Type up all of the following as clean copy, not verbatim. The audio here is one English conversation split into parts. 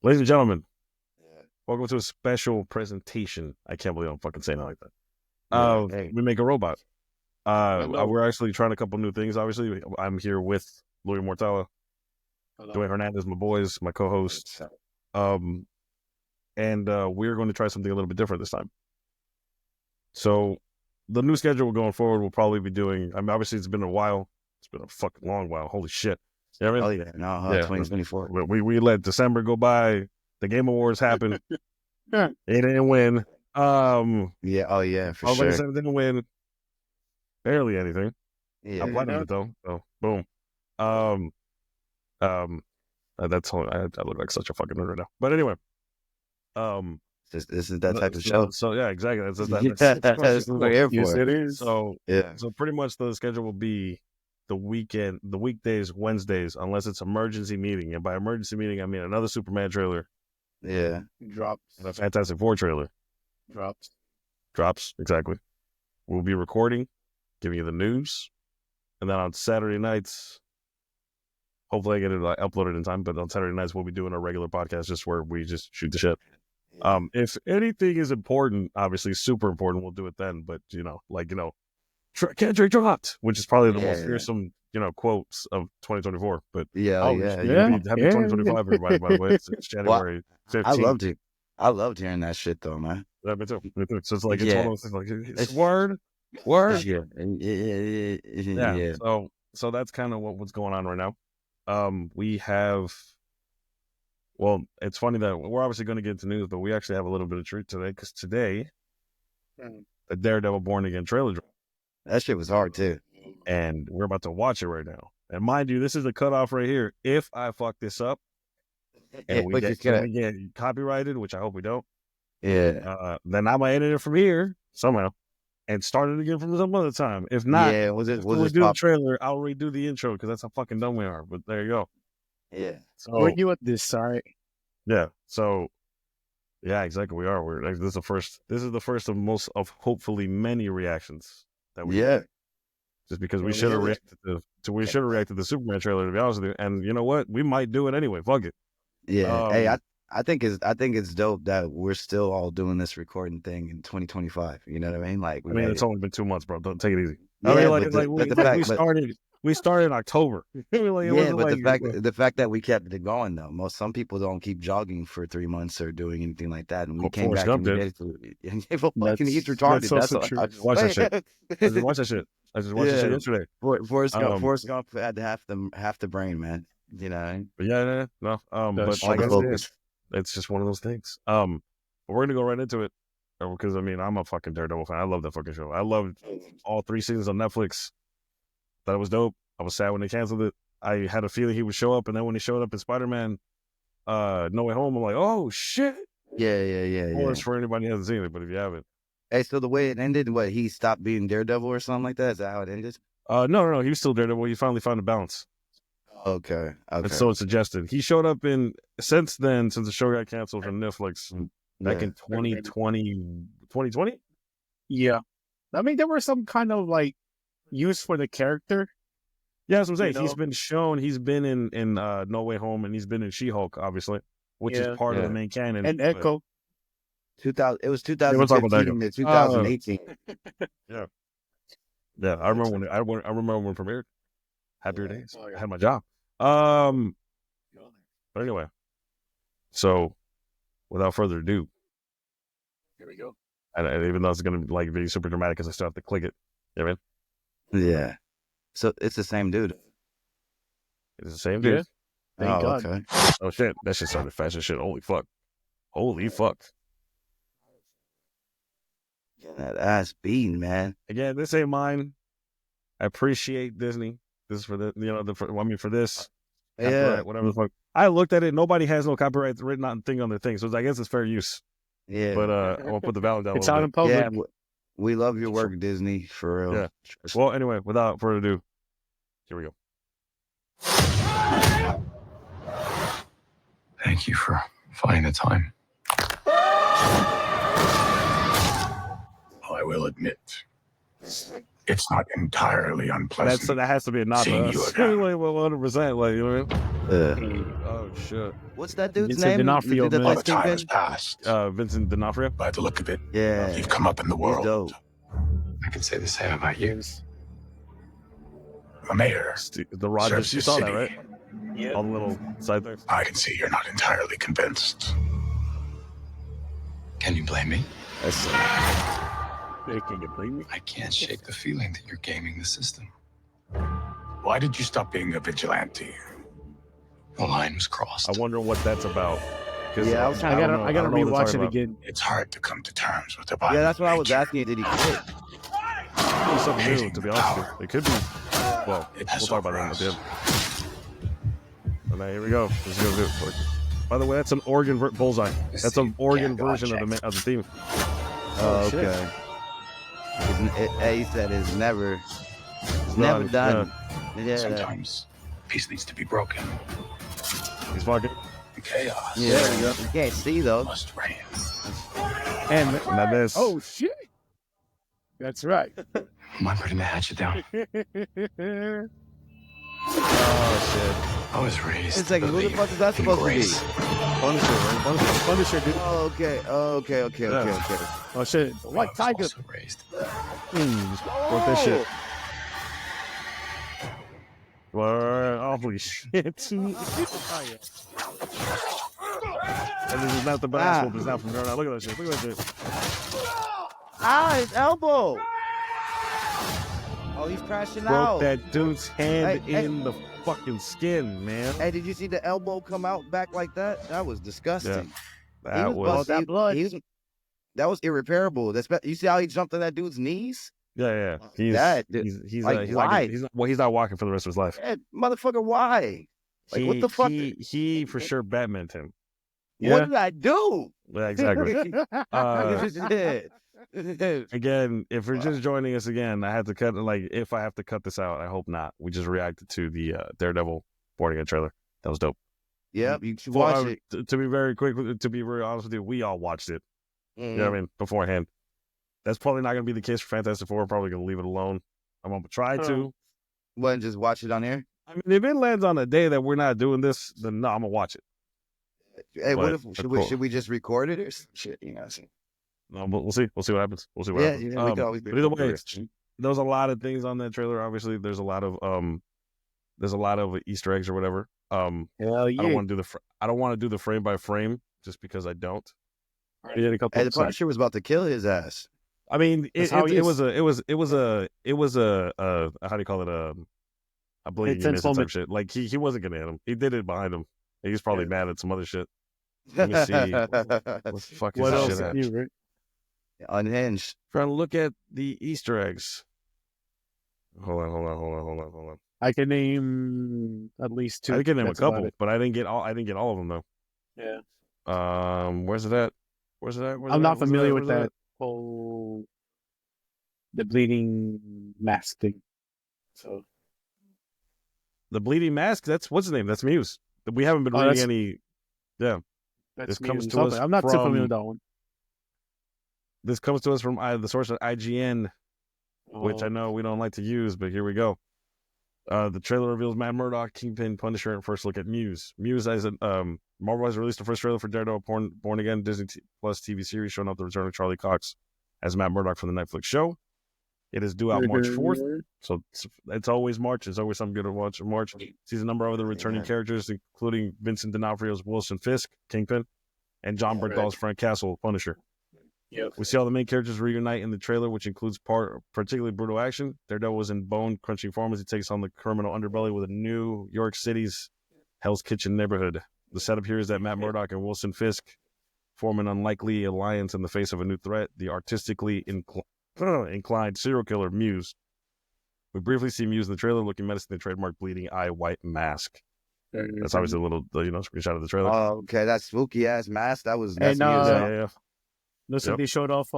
Ladies and gentlemen, Yeah. welcome to a special presentation. I can't believe I'm fucking saying it like that. Yeah. Hey. We make a robot. Hello. We're actually trying a couple new things. Obviously, I'm here with Louis Mortala, Hello. Dwayne Hernandez, my boys, my co-host. And we're going to try something a little bit different this time. So the new schedule going forward will probably be doing. I mean, obviously, it's been a while. It's been a fucking long while. Holy shit! You know what I mean? Oh yeah. No. Yeah. 2024. We let December go by. The Game Awards happened. Yeah. They didn't win. Yeah. Oh yeah. For Like I sure. said, didn't win barely anything. Yeah. I platinumed it though. So boom. Um, that's all. I look like such a fucking nerd right now. But anyway, This is that type of show. So yeah, exactly. That's what we're here Yes, for. it is. So Yeah. so pretty much the schedule will be the weekdays, Wednesdays, unless it's emergency meeting. And by emergency meeting, I mean another Superman trailer Yeah. Drops. and a Fantastic Four trailer Drops. exactly. We'll be recording, giving you the news, and then on Saturday nights, hopefully I get it uploaded in time. But on Saturday nights, we'll be doing a regular podcast, just where we just shoot the shit. If anything is important, obviously super important, we'll do it then. But Kendrick dropped, which is probably the most fearsome, quotes of 2024. But Yeah. happy 2025, everybody. By the way, it's January 15th. I loved hearing that shit though, man. Yeah, me too. So it's like it's one of those things. Like it's word. Yeah. So that's kind of what's going on right now. We have. Well, it's funny that we're obviously going to get into news, but we actually have a little bit of treat today because today, the Daredevil Born Again trailer dropped. That shit was hard too. And we're about to watch it right now. And mind you, this is the cutoff right here. If I fuck this up and we get copyrighted, which I hope we don't, then I might edit it from here somehow and start it again from some other time. If not, we'll do the trailer. I'll redo the intro because that's how fucking dumb we are. But there you go. Yeah. So we're new at this, sorry. Yeah. So yeah, exactly. We are. This is the first of hopefully many reactions that we get. Just because we should have reacted to the Superman trailer, to be honest with you. And you know what? We might do it anyway. Fuck it. Yeah. Hey, I think it's dope that we're still all doing this recording thing in 2025. You know what I mean? Like, it's only been 2 months, bro. Don't take it easy. We started in October. The fact that we kept it going though. Some people don't keep jogging for 3 months or doing anything like that, and we came back and we did it. He's retarded. That's so true. I just watched that shit. I just watched that shit yesterday. Forrest Gump had half the brain, man. You know. But yeah, no. But like it's just one of those things. But we're gonna go right into it because I'm a fucking Daredevil fan. I love that fucking show. I loved all 3 seasons on Netflix. Thought it was dope. I was sad when they canceled it. I had a feeling he would show up, and then when he showed up in Spider-Man No Way Home, I'm like, oh shit. Yeah. Spoilers for anybody who hasn't seen it, but if you haven't. Hey, so the way it ended, he stopped being Daredevil or something like that? Is that how it ended? No. He was still Daredevil. He finally found a balance. Okay. And so it's suggested. He showed up since the show got canceled from Netflix back in 2020. Yeah. I mean, there were some kind of use for the character. Yeah, that's what I'm saying. He's been shown. He's been in No Way Home, and he's been in She-Hulk, obviously, which is part of the main canon. And Echo. 2000. It was 2015 to 2018. Yeah. I remember when it premiered. Happier days. I had my job. But anyway, so without further ado, here we go. And even though it's gonna be super dramatic, because I still have to click it. You know what I mean? Yeah. So it's the same dude. It's the same dude. Thank God. Okay. Oh shit, that shit started fast as shit. Holy fuck. Getting that ass beaten, man. Again, this ain't mine. I appreciate Disney. This is for for this. Yeah. Whatever the fuck. I looked at it. Nobody has no copyright written on their thing. So I guess it's fair use. Yeah. But I'll put the value down. It's out in public. Yeah. We love your work, Disney, for real. Yeah. Well, anyway, without further ado, here we go. Thank you for finding the time. I will admit, It's not entirely unpleasant. That has to be a nod to us. 100%. Like, you know what I mean? Oh shit! What's that dude's Vincent name? D'Onofrio, The man. The time has passed. Vincent D'Onofrio. By the look of it, yeah, you've come up in the world. Dope. I can say the same about you. The mayor, the Rogers. You saw that, right? Yeah. All the little side things. I can see you're not entirely convinced. Can you blame me? Can you blame me? I can't shake the feeling that you're gaming the system. Why did you stop being a vigilante? The line was crossed. I wonder what that's about. Yeah, I gotta rewatch it again. It's hard to come to terms with the body. Yeah, that's what I was asking. Did he quit? It's something new, to be honest with you. It could be. Well, we'll talk about that at the end. And now here we go. This is gonna do it. By the way, that's an Oregon bullseye. That's an Oregon version of the theme. Oh, okay. He said it's never done. Yeah. Sometimes peace needs to be broken. He's fucking chaos. Yeah, you can't see though. Must reign. And that is. Oh shit! That's right. Am I putting the hatchet down? Oh shit! I was raised. It's like, who the fuck is that supposed to be? Punisher, right? Punisher, dude. Oh, okay. Oh shit! White Tiger. Also raised. Work that shit. Well, holy shit! And this is not the basketball. It's not from Jordan. Look at that shit. Look at that shit. His elbow. Oh, he's crashing out. Broke that dude's hand in the fucking skin, man. Hey, did you see the elbow come out back like that? That was disgusting. Yeah, that was that blood. That was irreparable. You see how he jumped on that dude's knees? Yeah. He's not walking for the rest of his life. Yeah, motherfucker, why? Like, what the fuck? He for sure Batman'd him. Yeah. What did I do? Yeah, exactly. Again, if you're just joining us again, I had to cut. Like, if I have to cut this out, I hope not. We just reacted to the Daredevil Born Again trailer. That was dope. Yep, you should watch it. To be very honest with you, we all watched it. You know what I mean? Beforehand. That's probably not going to be the case for Fantastic Four. We're probably going to leave it alone. I'm going to try to. What, just watch it on air? I mean, if it lands on a day that we're not doing this, then no, I'm going to watch it. Hey, what if should we just record it or some shit? You know what I'm saying? No, but we'll see. We'll see what happens. We can always but either way, there's a lot of things on that trailer. Obviously, there's a lot of Easter eggs or whatever. Hell yeah. I don't want to do the frame by frame just because I don't. Hey, the Punisher was about to kill his ass. I mean, it was a how do you call it, a bleeding unit type shit. Like he wasn't gonna hit him. He did it behind him. He's probably mad at some other shit. Let me see. What the fuck is this shit at? Right? Unhinged. Trying to look at the Easter eggs. Hold on. I can name at least 2. I can name a couple, but I didn't get all of them though. Yeah. Where's it at? I'm not familiar with that whole the bleeding mask thing. So the bleeding mask. That's what's his name? That's Muse. We haven't been reading any. Yeah. This comes to us. I'm not too familiar with that one. This comes to us from the source of IGN, which I know we don't like to use, but here we go. The trailer reveals Matt Murdock, Kingpin, Punisher, and first look at Muse. Muse, as Marvel has released the first trailer for Daredevil Born Again, Disney Plus TV series showing up the return of Charlie Cox as Matt Murdock from the Netflix show. It is due out March 4th, so it's always March. It's always something good to watch in March. Sees a number of other returning characters, including Vincent D'Onofrio's Wilson Fisk, Kingpin, and John Bernthal's Frank Castle, Punisher. Yep. We see all the main characters reunite in the trailer, which includes particularly brutal action. Daredevil was in bone-crunching form as he takes on the criminal underbelly with a New York City's Hell's Kitchen neighborhood. The setup here is that Matt Murdock and Wilson Fisk form an unlikely alliance in the face of a new threat, the artistically inclined serial killer Muse. We briefly see Muse in the trailer looking menacing the trademark bleeding eye white mask. That's obviously a little, screenshot of the trailer. Oh, okay, that spooky ass mask. That's Muse. Yeah. Listen, they showed off.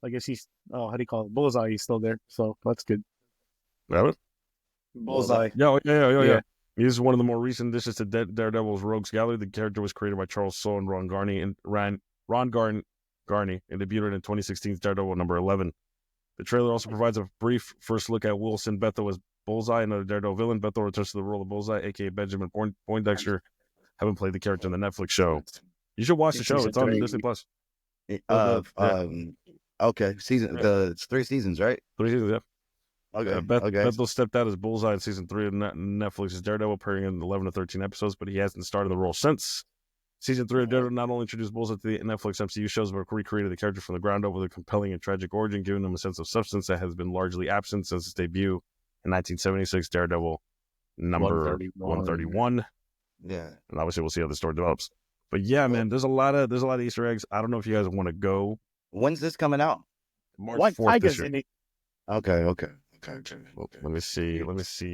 I guess he's. Oh, how do you call it? Bullseye. He's still there, so that's good. That Bullseye. Yeah. He's one of the more recent additions to Daredevil's Rogues Gallery. The character was created by Charles Soule and Ron Garney and debuted in 2016's Daredevil number 11. The trailer also provides a brief first look at Wilson Bethel as Bullseye, another Daredevil villain. Bethel returns to the role of Bullseye, a.k.a. Benjamin Poindexter, having played the character in the Netflix show. You should watch the show. It's on Disney+. Okay. It's 3 seasons, right? 3 seasons, yeah. Okay. Bethel stepped out as Bullseye in season 3 of Netflix's Daredevil, appearing in 11 to 13 episodes, but he hasn't started the role since. Season 3 of Daredevil not only introduced Bullseye to the Netflix MCU shows, but recreated the character from the ground up with a compelling and tragic origin, giving him a sense of substance that has been largely absent since its debut in 1976, Daredevil number 131. Yeah. And obviously we'll see how the story develops. But yeah, man, there's a lot of Easter eggs. I don't know if you guys want to go. When's this coming out? March 4th this year. Okay. Well, let me see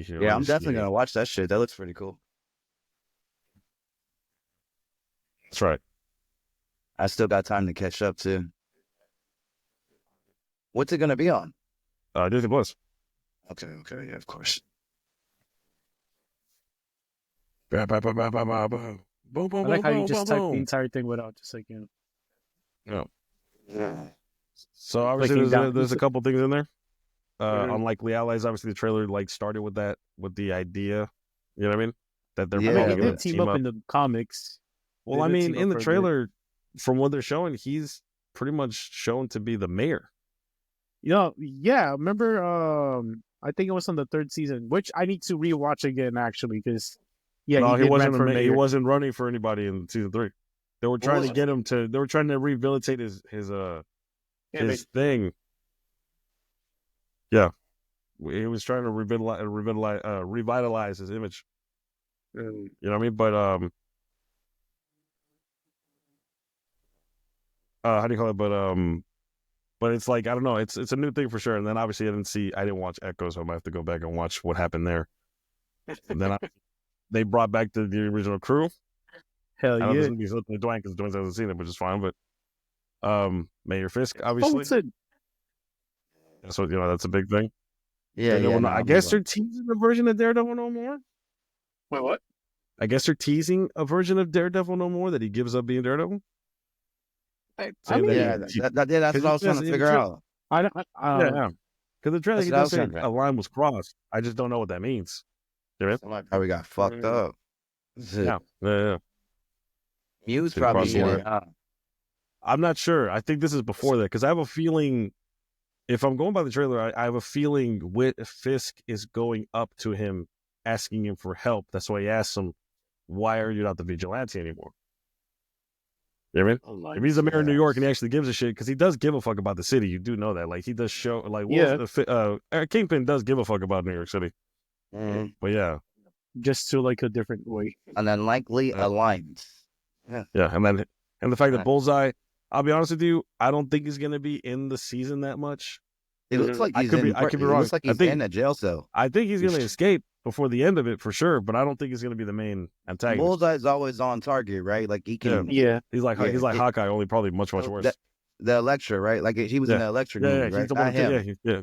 here. Yeah, I'm definitely gonna watch that shit. That looks pretty cool. That's right. I still got time to catch up too. What's it gonna be on? Disney Plus. Okay, yeah, of course. I like how you just typed the entire thing without just like, you know. Yeah. So obviously there's a couple things in there. Unlikely allies. Obviously the trailer started with the idea. You know what I mean? That they're probably going to team up in the comics. Well, I mean, in the trailer, from what they're showing, he's pretty much shown to be the mayor. Yeah. Remember? I think it was on the 3rd season, which I need to rewatch again actually, because he wasn't running for anybody in season 3. They were trying to get him to. They were trying to rehabilitate his thing. Yeah, he was trying to revitalize his image. You know what I mean? But how do you call it? But it's like, I don't know. It's a new thing for sure. And then obviously I didn't watch Echo, so I might have to go back and watch what happened there. And then they brought back the original crew. Hell yeah! He's looking at Dwayne because Dwayne hasn't seen it, which is fine. But Mayor Fisk, obviously. So that's a big thing. Yeah. I guess they're teasing a version of Daredevil No More. Wait, what? I guess they're teasing a version of Daredevil No More that he gives up being Daredevil. That's what I was trying to figure out. Because the trailer he does say a line was crossed. I just don't know what that means. How we got fucked up. Yeah. Muse probably here. I'm not sure. I think this is before that because I have a feeling. If I'm going by the trailer, I have a feeling Fisk is going up to him, asking him for help. That's why he asks him, "Why are you not the vigilante anymore?" You know what I mean? If he's the mayor of New York and he actually gives a shit, because he does give a fuck about the city, you do know that. Like he does show, Kingpin does give a fuck about New York City. Mm-hmm. But yeah, just to like a different way, an unlikely alliance. Yeah, and the fact that Bullseye. I'll be honest with you, I don't think he's going to be in the season that much. It looks like I could be wrong. It looks like he's in a jail cell. I think he's going to escape before the end of it for sure, but I don't think he's going to be the main antagonist. Bullseye's always on target, right? Like he can. Yeah. He's like Hawkeye, only probably much worse. The Electra, right? Like he was in the Electra movie, right? He's the one Yeah.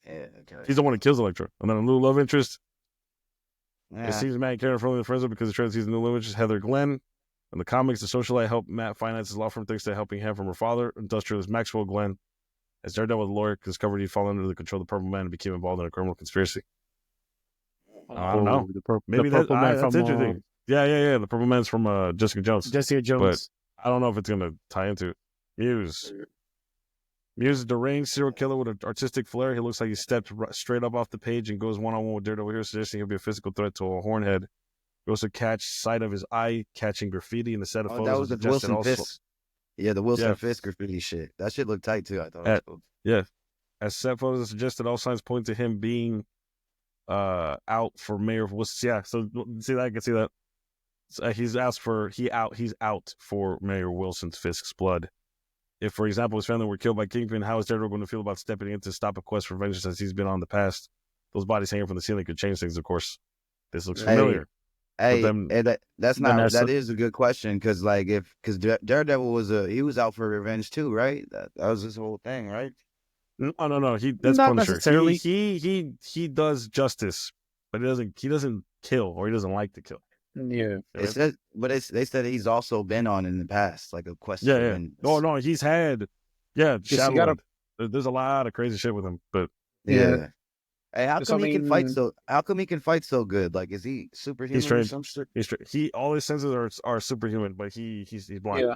Okay. He's the one that kills Electra, and then a new love interest. It seems Matt Canon from the friends because the trailer sees a new love interest, Heather Glenn. In the comics, the socialite helped Matt finance his law firm thanks to helping him from her father, industrialist Maxwell Glenn. As Daredevil, the lawyer discovered he'd fallen under the control of the Purple Man and became involved in a criminal conspiracy. I don't know. Maybe that's interesting. Yeah. The Purple Man's from Jessica Jones. But I don't know if it's going to tie into it. Muse is a deranged serial killer with an artistic flair. He looks like he stepped straight up off the page and goes one-on-one with Daredevil here, suggesting he'll be a physical threat to a Hornhead. We also catch sight of his eye-catching graffiti in the set of photos. That was the Wilson Fisk. Yeah, the Wilson Fisk graffiti shit. That shit looked tight, too. I thought it was cool. Yeah. As set photos suggested, all signs point to him being out for mayor of Wilson. Yeah, so see that? I can see that. He's out for Mayor Wilson Fisk's blood. If, for example, his family were killed by Kingpin, how is Daredevil going to feel about stepping in to stop a quest for vengeance as he's been on in the past? Those bodies hanging from the ceiling could change things, of course. This looks familiar. That is a good question because Daredevil was out for revenge too, right? That was his whole thing, right? No. That's not Punisher. Necessarily. He does justice, but he doesn't kill or he doesn't like to kill. Yeah. They said he's also been on in the past, like a quest. Yeah. No, he's had. Yeah, Shadowland. There's a lot of crazy shit with him, but yeah. Hey, how come he can fight so? How come he can fight so good? Like, is he superhuman or some shit? He all his senses are superhuman, but he's blind. Yeah,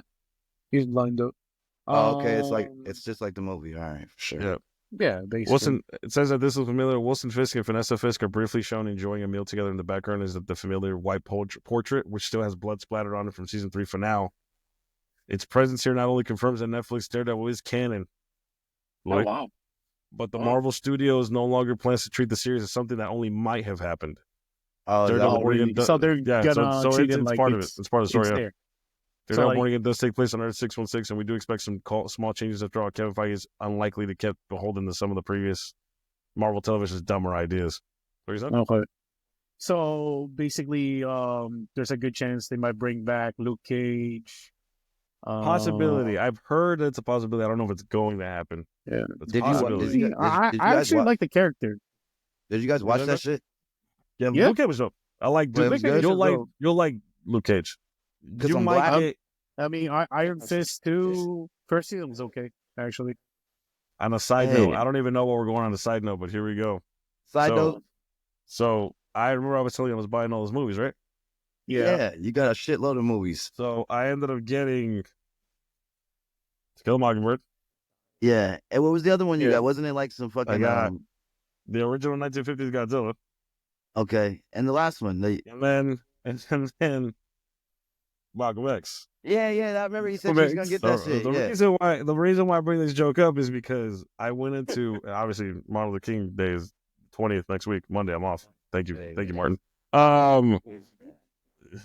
he's blind though. Oh, okay. It's just like the movie. All right, for sure. Yeah. Yeah, basically. It says that this is familiar. Wilson Fisk and Vanessa Fisk are briefly shown enjoying a meal together. In the background is the familiar white portrait, which still has blood splattered on it from season 3 for now. Its presence here not only confirms that Netflix Daredevil is canon. Oh, wow. But the Marvel Studios no longer plans to treat the series as something that only might have happened. Oh, really? So they're gonna treat it like part of it. It's part of the story. There. Daredevil Born Again does take place on Earth 616, and we do expect some small changes after all. Kevin Feige is unlikely to keep beholden to some of the previous Marvel Television's dumber ideas. What is that? Okay. So basically, there's a good chance they might bring back Luke Cage. Possibility. I've heard it's a possibility. I don't know if it's going to happen. Yeah. I actually like the character. Did you guys watch that shit? Yeah, Luke Cage was dope. I like. You'll like Luke Cage. You might get. I mean, Iron Fist 2 first season was okay, actually. On a side note, I don't even know what we're going on a side note, but here we go. Side note. So I remember I was telling you I was buying all those movies, right? Yeah, you got a shitload of movies. So I ended up getting To Kill a Mockingbird. Yeah, and what was the other one you got? Wasn't it like some fucking? I got the original 1950s Godzilla. Okay, and the last one, and then Malcolm X. Yeah, I remember he said he was gonna get that shit. The reason why I bring this joke up is because I went into obviously Martin Luther King Day is 20th next week, Monday. I'm off. Thank you, Martin.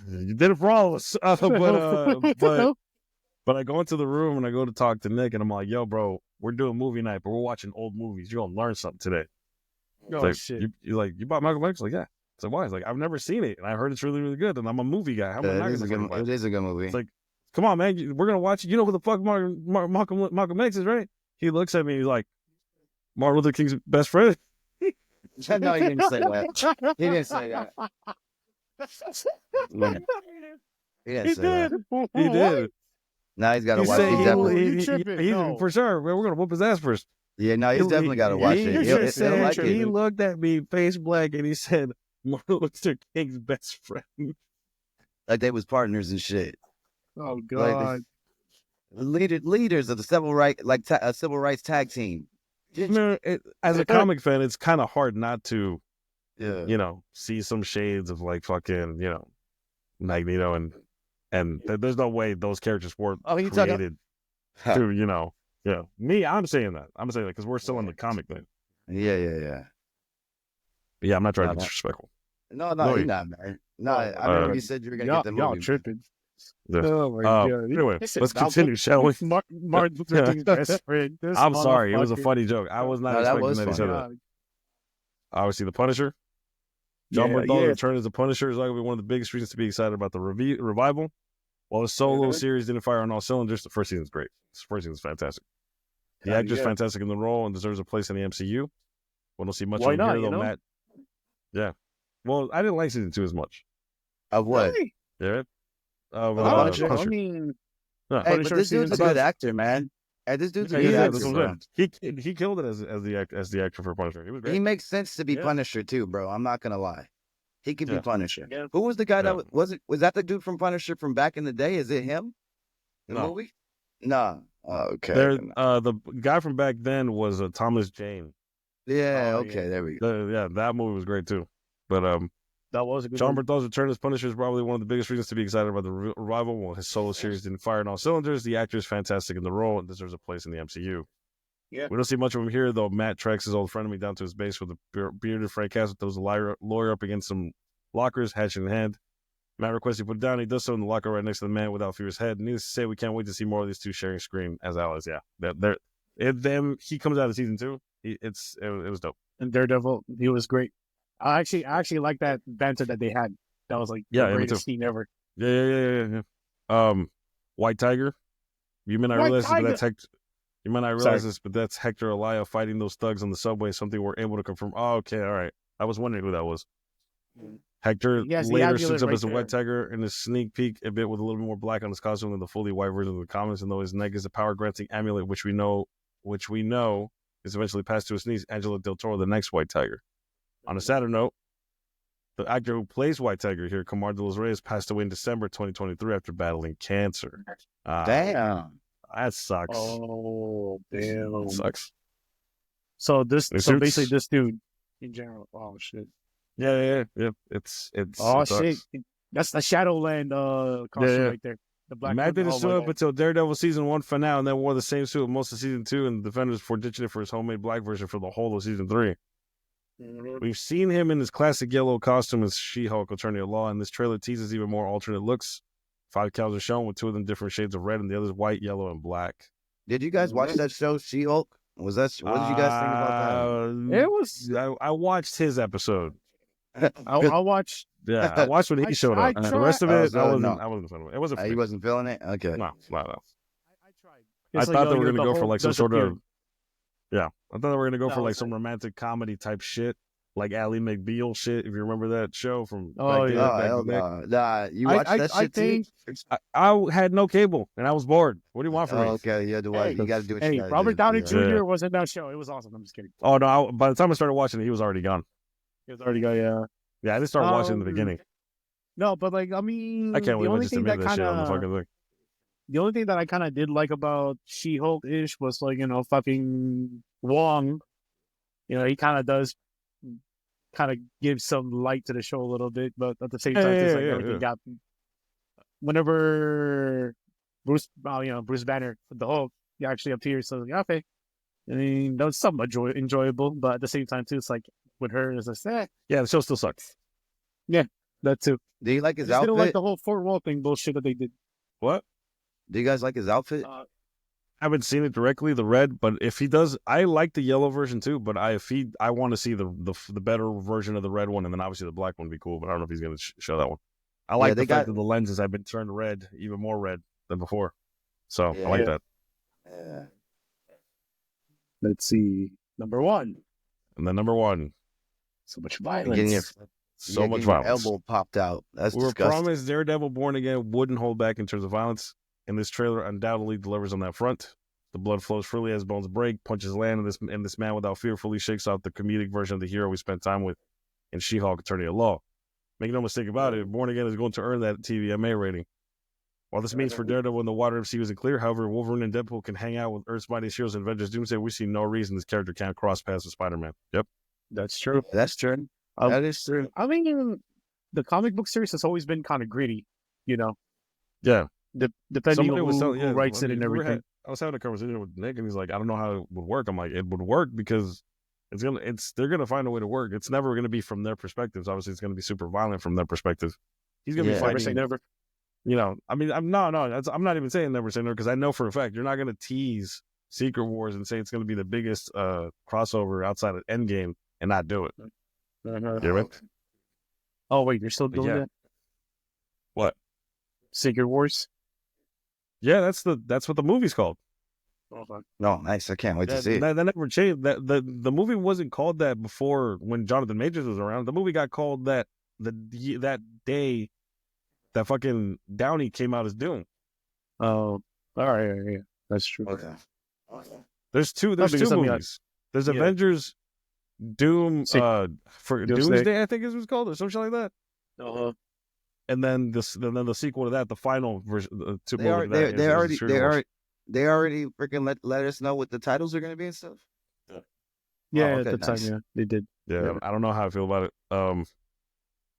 You did it for all of us. But I go into the room and I go to talk to Nick, and I'm like, "Yo, bro, we're doing movie night, but we're watching old movies. You're gonna learn something today." Shit! You bought Malcolm X? Like, yeah. It's like, why? It's like, I've never seen it, and I heard it's really, really good, and I'm a movie guy. How am I not gonna watch it? It is a good movie. It's like, come on, man, we're gonna watch it. You know who the fuck Malcolm X is, right? He looks at me, he's like, Martin Luther King's best friend. No, he didn't say that. He didn't say that. He did. Now he's got to watch it. He's for sure. We're gonna whoop his ass first. Yeah, no, he's definitely got to watch it. He looked at me, face blank, and he said, Martin Luther King's best friend. Like they was partners and shit. Oh God! Like leaders of the civil rights tag team. Man, as a comic fan, it's kind of hard not to, see some shades of like fucking, Magneto and there's no way those characters were created to, me. I'm saying that because we're still in the comic thing. Yeah. But yeah, I'm not trying to be disrespectful. No, you're not, man. No, I remember you said you were gonna get the movie. Y'all tripping. Yeah. Oh my God! Anyway, let's continue, shall we? Martin Luther King's best friend. I'm sorry, it was a funny joke. I was not expecting that he said that. Obviously, the Punisher. John Bernthal return as the Punisher is likely one of the biggest reasons to be excited about the revival. While the solo series didn't fire on all cylinders, the first season is great. The first season is fantastic. The actor's fantastic in the role and deserves a place in the MCU. We don't see much of him here, though, Matt. Yeah. Well, I didn't like season 2 as much. Of what? Really? Yeah. Punisher. I mean, hey, but this dude's a good actor, man. Hey, this dude's a good actor. He killed it as the actor for Punisher. He was great. He makes sense to be Punisher too, bro. I'm not gonna lie. He could be Punisher. Yeah. Who was the guy that was that the dude from Punisher from back in the day? Is it him? The movie? No. Oh, okay. The guy from back then was Thomas Jane. Yeah. Okay. There we go. That movie was great too. But that was a good John Bernthal's return as Punisher is probably one of the biggest reasons to be excited about the revival. While his solo series didn't fire on all cylinders, the actor is fantastic in the role and deserves a place in the MCU. Yeah. We don't see much of him here, though. Matt tracks his old frenemy down to his base with a bearded Frank Castle throws a lawyer up against some lockers, hatchet in hand. Matt requests he put it down. He does so in the locker right next to the man without fear's head. Needless to say, we can't wait to see more of these two sharing screen as allies. Yeah, he comes out of season 2. It was dope. And Daredevil, he was great. I actually like that banter that they had. That was like the greatest scene ever. Yeah. White Tiger. You may not realize this, but that's Hector. You might not realize this, but that's Hector Elia fighting those thugs on the subway. Something we're able to confirm. Oh, okay, all right. I was wondering who that was. Hector later suits up as a White Tiger in a sneak peek, a bit with a little bit more black on his costume than the fully white version of the comics. And though his neck is a power-granting amulet, which we know which we know is eventually passed to his niece, Angela Del Toro, the next White Tiger. On a sadder note, the actor who plays White Tiger here, Camar de los Reyes, passed away in December 2023 after battling cancer. Damn. That sucks. Oh, damn. That sucks. So basically this dude in general. Oh shit. Yeah. It's oh shit. That's the Shadowland costume right there. The black Matt did his suit up until Daredevil season 1 finale, and then wore the same suit most of season 2 and Defenders before ditching it for his homemade black version for the whole of season 3. Mm-hmm. We've seen him in his classic yellow costume as She-Hulk Attorney at Law, and this trailer teases even more alternate looks. 5 cows are shown with 2 of them different shades of red and the others white, yellow, and black. Did you guys watch that show, She-Hulk? What did you guys think about that? It was. I watched his episode. I watched. Yeah, I watched when he showed up. The rest of it, I wasn't a fan of it. It wasn't. He wasn't feeling it. Okay. No. I tried. I thought they were going to go for like some sort of. Yeah, I thought they were going to go for like some romantic comedy type shit, like Ally McBeal shit. If you remember that show from. Oh yeah. Nah, you watched that shit too? I had no cable and I was bored. What do you want from me? Okay, you had to watch. You got to do it. Hey, Robert Downey Jr. was in that show. It was awesome. I'm just kidding. Oh no! By the time I started watching it, he was already gone. He was already gone. Yeah. Yeah, I just started watching in the beginning. No, but like I mean, I can't wait just to make that shit on the fucking thing. The only thing that I kind of did like about She-Hulk-ish was like, fucking Wong. He kind of does give some light to the show a little bit, but at the same time, everything got. Whenever Bruce Banner, the Hulk, he actually appears, so like, okay. I mean, that was somewhat enjoyable, but at the same time too, it's like with her, it's like, yeah, the show still sucks. Yeah, that too. Do you like his outfit? Didn't like the whole fourth wall thing bullshit that they did. What? Do you guys like his outfit? I haven't seen it directly, the red, but if he does, I like the yellow version too. But I want to see the better version of the red one, and then obviously the black one would be cool. But I don't know if he's going to show that one. I like the fact that the lenses have been turned red, even more red than before. So I like that. Yeah. Let's see, number 1. And then number 1, so much violence. So much violence. Elbow popped out. That's we were disgusting. promised Daredevil Born Again wouldn't hold back in terms of violence, and this trailer undoubtedly delivers on that front. The blood flows freely as bones break, punches land, and this man without fear fully shakes off the comedic version of the hero we spent time with in She-Hulk Attorney at Law. Make no mistake about it, Born Again is going to earn that TVMA rating. While this means for Daredevil in the water MCU isn't clear, however, Wolverine and Deadpool can hang out with Earth's mightiest heroes and Avengers Doomsday. We see no reason this character can't cross paths with Spider-Man. Yep. That's true. That's true. That is true. I mean, the comic book series has always been kind of gritty, Yeah. Depending on who writes it and everything. I was having a conversation with Nick, and he's like, I don't know how it would work. I'm like, it would work because they're gonna find a way to work. It's never gonna be from their perspectives. Obviously, it's gonna be super violent from their perspective. He's gonna be fighting. Never say never. I mean, I'm not even saying never say never because I know for a fact you're not gonna tease Secret Wars and say it's gonna be the biggest crossover outside of Endgame and not do it. Uh-huh. Oh wait, you're still doing that? What? Secret Wars? Yeah, that's what the movie's called. No, nice. I can't wait to see it. That never changed. The movie wasn't called that before when Jonathan Majors was around. The movie got called that that day that fucking Downey came out as Doom. Oh, all right, yeah, that's true. Okay. There's two movies. There's Avengers, Doom, for Doomsday, I think it was called, or something like that. Uh-huh. And then the sequel to that, the final version. They already freaking let us know what the titles are going to be and stuff. Yeah, at the time, yeah, they did. Yeah, I don't know how I feel about it.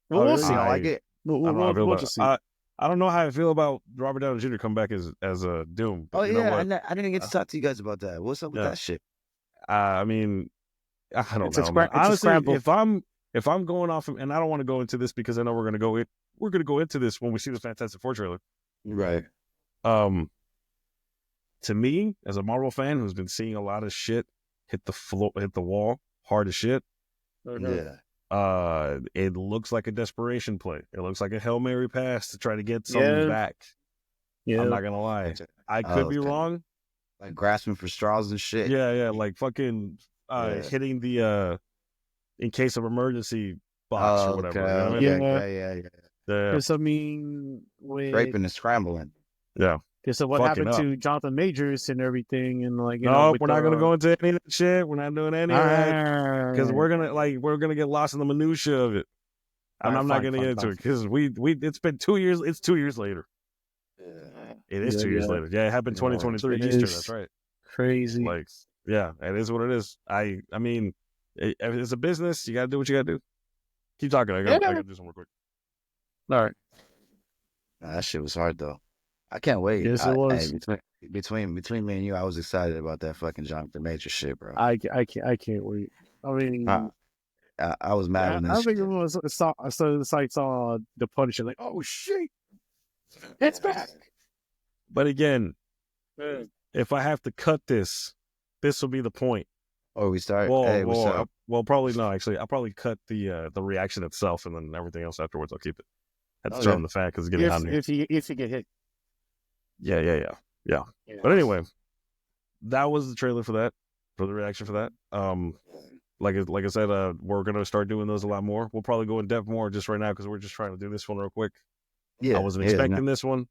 We'll see. I like it. I don't know how I feel about Robert Downey Jr. come back as a Doom. Oh yeah, I didn't get to talk to you guys about that. What's up with that shit? I mean, I don't know. Honestly, if I'm going off, and I don't want to go into this because I know we're going to go into this when we see the Fantastic Four trailer. Right. To me, as a Marvel fan who's been seeing a lot of shit hit the wall hard as shit. Yeah. It looks like a desperation play. It looks like a Hail Mary pass to try to get something back. Yeah. I'm not gonna lie. I could be wrong. Like grasping for straws and shit. Yeah, like fucking hitting the in case of emergency box or whatever. Okay. Yeah. Because I mean, scraping and scrambling. Yeah. Because of what happened to Jonathan Majors and everything, and like we're not gonna go into any of that shit. We're not doing any of that because we're gonna get lost in the minutia of it. And I'm not gonna get into it because it's been 2 years. It's 2 years later. It is 2 years later. Yeah, it happened 2023 Easter. That's right. Crazy. Like, yeah, it is what it is. I mean, it's a business. You gotta do what you gotta do. Keep talking. I gotta do some real quick. All right. That shit was hard though. I can't wait. Yes, it was. Between me and you, I was excited about that fucking Jonathan Major shit, bro. I can't wait. I mean, I was mad when I think everyone saw the site saw the Punisher, like, oh shit, it's back. But again, if I have to cut this will be the point. Oh, we start. Well, probably no. Actually, I'll probably cut the reaction itself, and then everything else afterwards. I'll keep it. That's throwing the fact because it's getting hot in here. If you get hit. Yeah. But anyway, that was the trailer for that, for the reaction for that. Like I said, we're gonna start doing those a lot more. We'll probably go in depth more just right now because we're just trying to do this one real quick. Yeah, I wasn't expecting this one.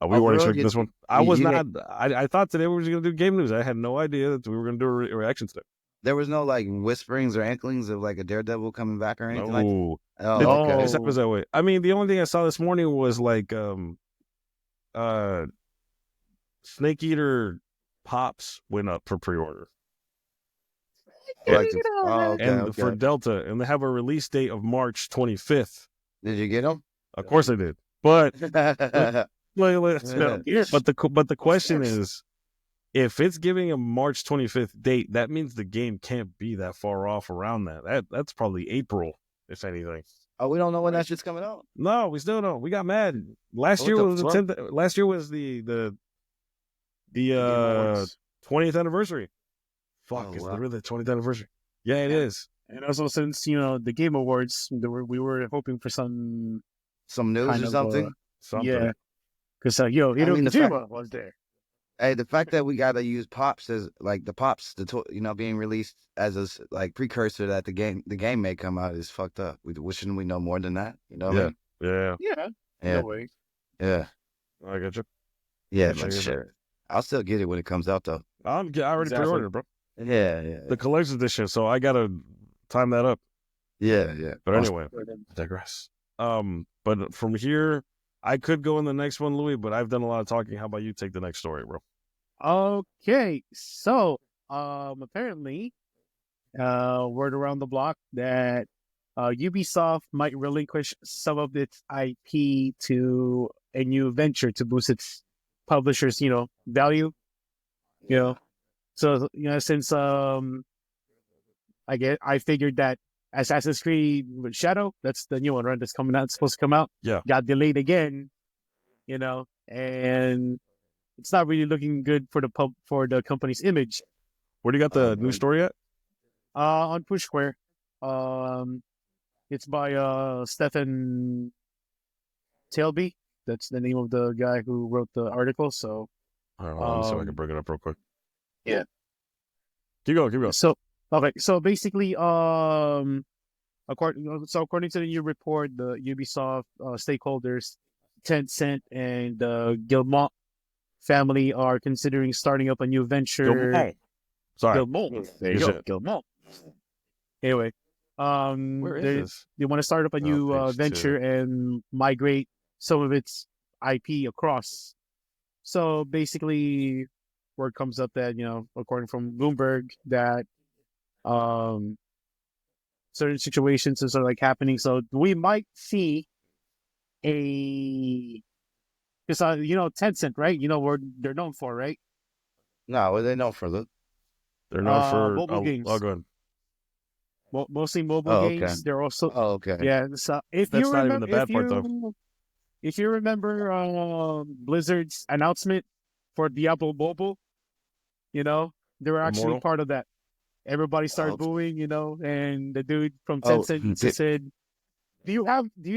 We weren't expecting this one. I was not. I thought today we were just gonna do game news. I had no idea that we were gonna do a reaction today. There was no like whisperings or inklings of like a Daredevil coming back or anything like that? Okay. It was that way. I mean, the only thing I saw this morning was like Snake Eater Pops went up for pre-order. For Delta, and they have a release date of March 25th. Did you get them? Of course I did. But but the question is, if it's giving a March 25th date, that means the game can't be that far off around that. That's probably April, if anything. Oh, we don't know when that shit's coming out? No, we still don't. We got mad. Last year was the 10th. Last year was the 20th anniversary. Fuck, is it really the 20th anniversary? Yeah, it is. And also, since the Game Awards, we were hoping for some news or something. Yeah, because Kojima was there. Hey, the fact that we gotta use Pops as like the Pops, being released as a like precursor that the game may come out is fucked up. Shouldn't we know more than that? You know? What I mean? Yeah. No way. Yeah. I get you. Yeah, for sure. I'll still get it when it comes out though. I already pre-ordered, bro. Yeah. The collector's edition, so I gotta time that up. Yeah. But anyway, I digress. But from here, I could go in the next one, Louis, but I've done a lot of talking. How about you take the next story, bro? Okay, so apparently, word around the block that Ubisoft might relinquish some of its IP to a new venture to boost its publishers, value. So since I figured that Assassin's Creed Shadow, that's the new one, right? That's coming out. It's supposed to come out. Yeah. Got delayed again, and it's not really looking good for the company's image. Where do you got the new story at? On Push Square. It's by Stephen Tailby. That's the name of the guy who wrote the article. So, let me see if I can bring it up real quick. Yeah. Keep going. So, okay. So basically, according to the new report, the Ubisoft stakeholders, Tencent and the Guillemot family are considering starting up a new venture. Guillemot. There you go. Guillemot. Anyway, where is this? They want to start up a new venture and migrate some of its IP across. So basically, word comes up that according from Bloomberg, that certain situations are like happening. So we might see because Tencent, right? What they're known for, right? No, what are they known for? Luke? They're known for mobile games. Oh, go ahead. Mostly mobile games. Okay. They're also okay. Yeah. So that's not even the bad part, though. If you remember Blizzard's announcement for Diablo Mobile, they were actually part of that. Everybody started booing, and the dude from Tencent said, "Do you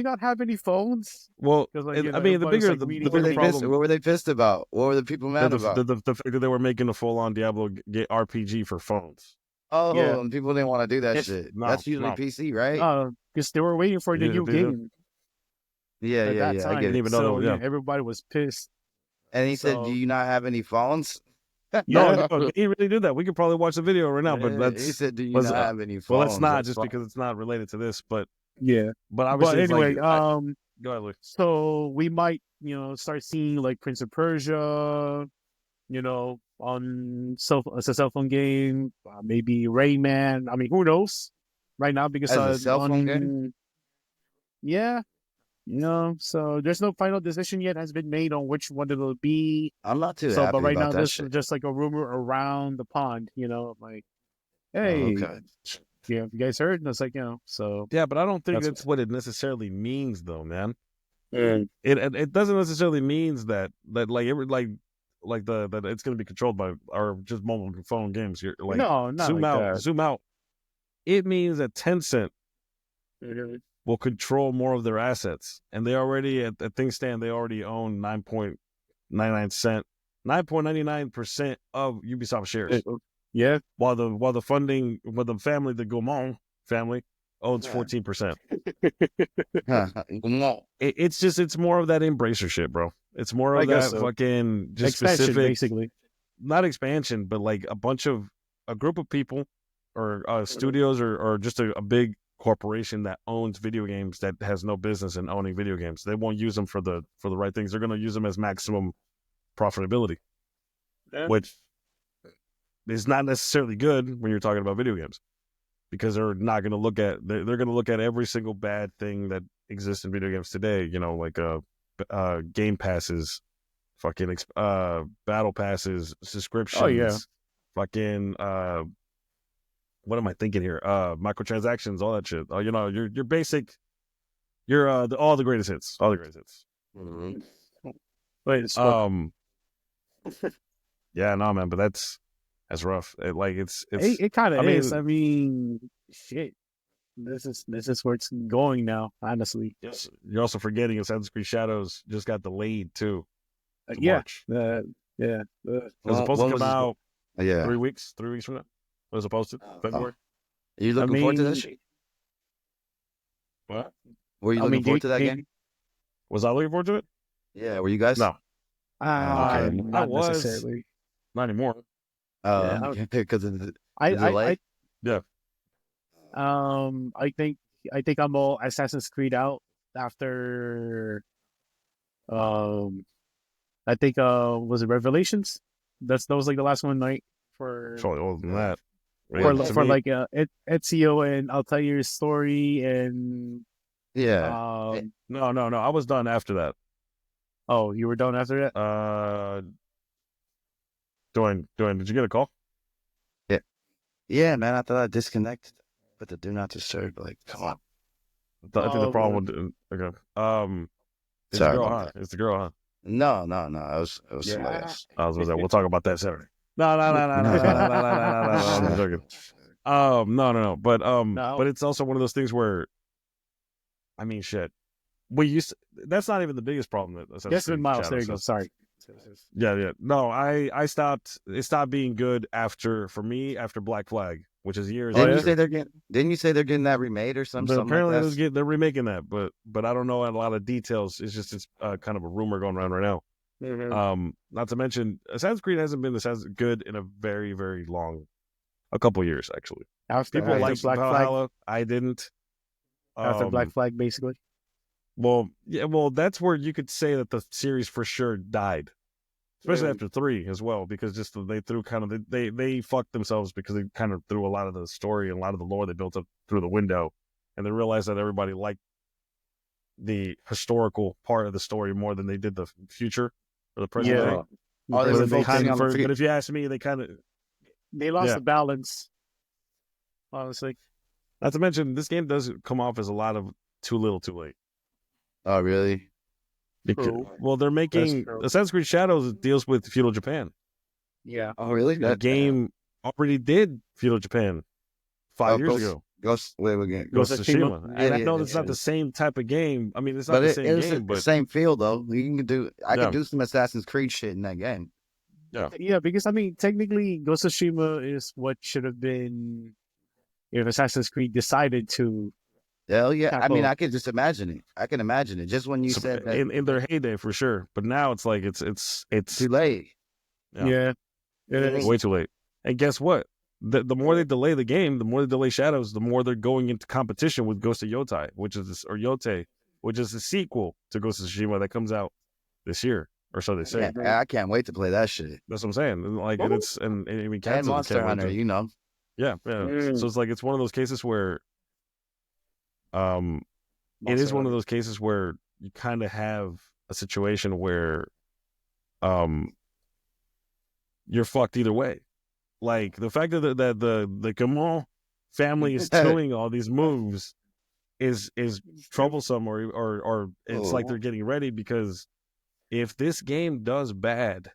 not have any phones?" Well, the bigger problem. What were they pissed about? What were the people mad about? The fact that they were making a full-on Diablo RPG for phones. Oh, yeah. And people didn't want to do that shit. That's usually PC, right? Because they were waiting for the new game. Yeah. I didn't even know. Everybody was pissed. And he said, "Do you not have any phones?" No, he really did that. We could probably watch the video right now, but he said, "Do you not have any phones?" Well, let's not, just because it's not related to this. But but obviously, anyway, go ahead, Luke. So we might, start seeing like Prince of Persia, on as a cell phone game, maybe Rayman. I mean, who knows? Right now, because as a cell phone game. Yeah. So there's no final decision yet has been made on which one it'll be. I'm not too happy but right about now, that this shit. is just like a rumor around the pond, like, hey, okay. You guys heard? And it's like, so. Yeah, but I don't think that's what it necessarily means, though, man. Mm. It doesn't necessarily means that that it's going to be controlled by or just mobile phone games. You're like, no, not zoom like out, that. zoom out. It means that Tencent will control more of their assets, and they already, at things stand, they already own 9.99% of Ubisoft shares. Yeah. While the family, the Gaumont family, owns 14%. It's more of that embracer shit, bro. It's more of that fucking just expansion, specific, basically. Not expansion, but like a group of people or studios or just a big corporation that owns video games that has no business in owning video games. They won't use them for the right things. They're going to use them as maximum profitability, which is not necessarily good when you're talking about video games, because they're not going to look at they're going to look at every single bad thing that exists in video games today. Like game passes, fucking battle passes, subscriptions. Oh yeah, fucking what am I thinking here? Microtransactions, all that shit. Your basic, all the greatest hits, Mm-hmm. Wait, yeah, no, man, but that's rough. It kind of is. I mean, shit. This is where it's going now. Honestly, yes. You're also forgetting Assassin's Creed Shadows just got delayed too. March. It was supposed to come out 3 weeks from now. It was supposed to February. Are you looking forward to that shit? What? Were you looking forward to that game? Was I looking forward to it? Yeah, were you guys? No. Okay. Not necessarily. Not anymore. Because of the delay? Yeah. I think I'm all Assassin's Creed out after I think was it Revelations? That was like the last one night for probably older than that. For like Ezio and Altair's story and no, I was done after that. Oh, you were done after that? Dwayne, did you get a call? Yeah, man. I thought I disconnected, but the do not disturb. Like, come on. I think the problem with okay. It's sorry, the girl, huh? It's the girl, huh? No. It was somebody else. I was we'll talk about that Saturday. No. I'm joking. No. But it's also one of those things where, I mean, shit. That's not even the biggest problem. Yes, Miles. There you go. Sorry. Yeah. No, I stopped. It stopped being good after Black Flag, which is years. Didn't you say they're geting that remade or something? But apparently like they're remaking that, but I don't know a lot of details. It's kind of a rumor going around right now. Mm-hmm. Not to mention, Assassin's Creed hasn't been this as good in a very, very a couple of years actually. People like Black Flag. I didn't. After Black Flag, basically. Well, that's where you could say that the series for sure died, especially after 3 as well, because just they threw they fucked themselves because they kind of threw a lot of the story and a lot of the lore they built up through the window, and they realized that everybody liked the part of the story more than they did the future or the present day. But if you ask me, they lost the balance, honestly. Not to mention, this game does come off as a lot of too little, too late. Oh, really? Well, they're making Assassin's Creed Shadows deals with feudal Japan. Yeah. Oh, really? That game already did feudal Japan 5 years ago. Ghost of Tsushima. And I know it's not the same type of game. I mean, it's not the same game, but the same feel though. I can do some Assassin's Creed shit in that game. Yeah, because I mean, technically, Ghost of Tsushima is what should have been if Assassin's Creed decided to Hell yeah. I mean, I can just imagine it. I can imagine it. Just when you said that. In their heyday, for sure. But now it's like, it's too late. Yeah. It's way too late. And guess what? The more they delay the game, the more they delay Shadows, the more they're going into competition with Ghost of Yotei, which is the sequel to Ghost of Tsushima that comes out this year, or so they say. Yeah, I can't wait to play that shit. That's what I'm saying. Like, and it's and we can't. And Monster Hunter, you know. Yeah. So it's like, it's one of those cases where, it is one of those cases where you kind of have a situation where, you're fucked either way. Like, the fact that the Gamon family is doing all these moves is troublesome, or it's like they're getting ready, because if this game does bad,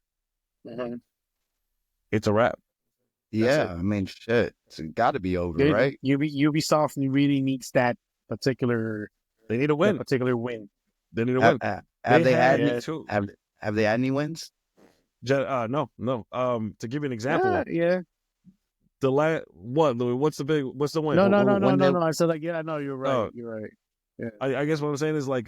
it's a wrap. Yeah, I mean, shit, it's got to be over, right? Ubisoft really needs that particular. They need a win. Particular win. They need a win. Have they had any wins? No. To give you an example, what's the win? No. I said, like, no, you're right. You're right. Yeah. I guess what I'm saying is, like,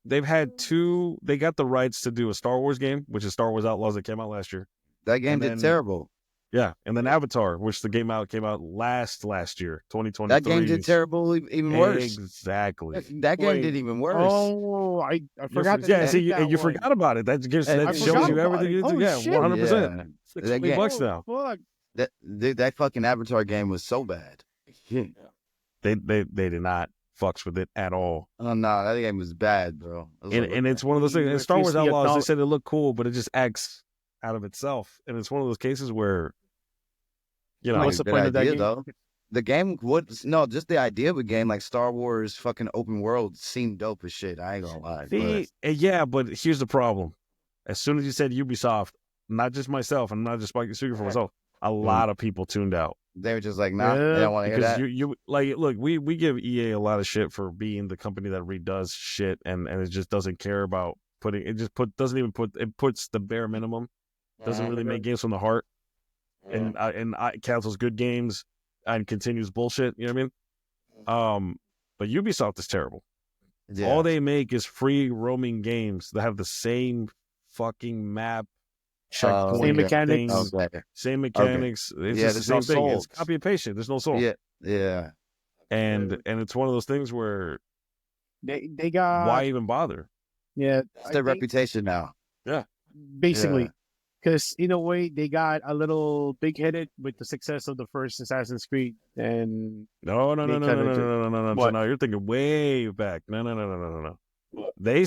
they've had two. They got the rights to do a Star Wars game, which is Star Wars Outlaws, that came out last year. That game did terrible. Yeah, and then Avatar, which the game came out last year, 2023. That game did terrible, even worse. Exactly. That game did even worse. Oh, I forgot. You forgot about it. That shows you everything you do. Yeah, 100%. $60 now. Fuck. That fucking Avatar game was so bad. They did not fucks with it at all. Oh no, that game was bad, bro. And it's one of those things. In Star Wars Outlaws, they said it looked cool, but it just acts out of itself, and it's one of those cases where, you know, what's the point of that game? Though? The game just the idea of a game like Star Wars fucking open world seemed dope as shit. I ain't gonna lie. Yeah, but here's the problem. As soon as you said Ubisoft, not just myself, and not just speaking for myself, a lot of people tuned out. They were just like, nah, they don't want to hear that. You like, look, we give EA a lot of shit for being the company that redoes shit, and it just doesn't care about it puts the bare minimum. Doesn't really make games from the heart, and cancels good games and continues bullshit. You know what I mean? But Ubisoft is terrible. Yeah. All they make is free roaming games that have the same fucking map, checkpoint, same mechanics. Same mechanics. Okay. It's just the same thing. It's copy and paste. There's no soul. Yeah. And it's one of those things where they got, why even bother? Yeah, it's their reputation now. Yeah, basically. Because in a way, they got a little big-headed with the success of the first Assassin's Creed, and no. You're thinking way back. No. They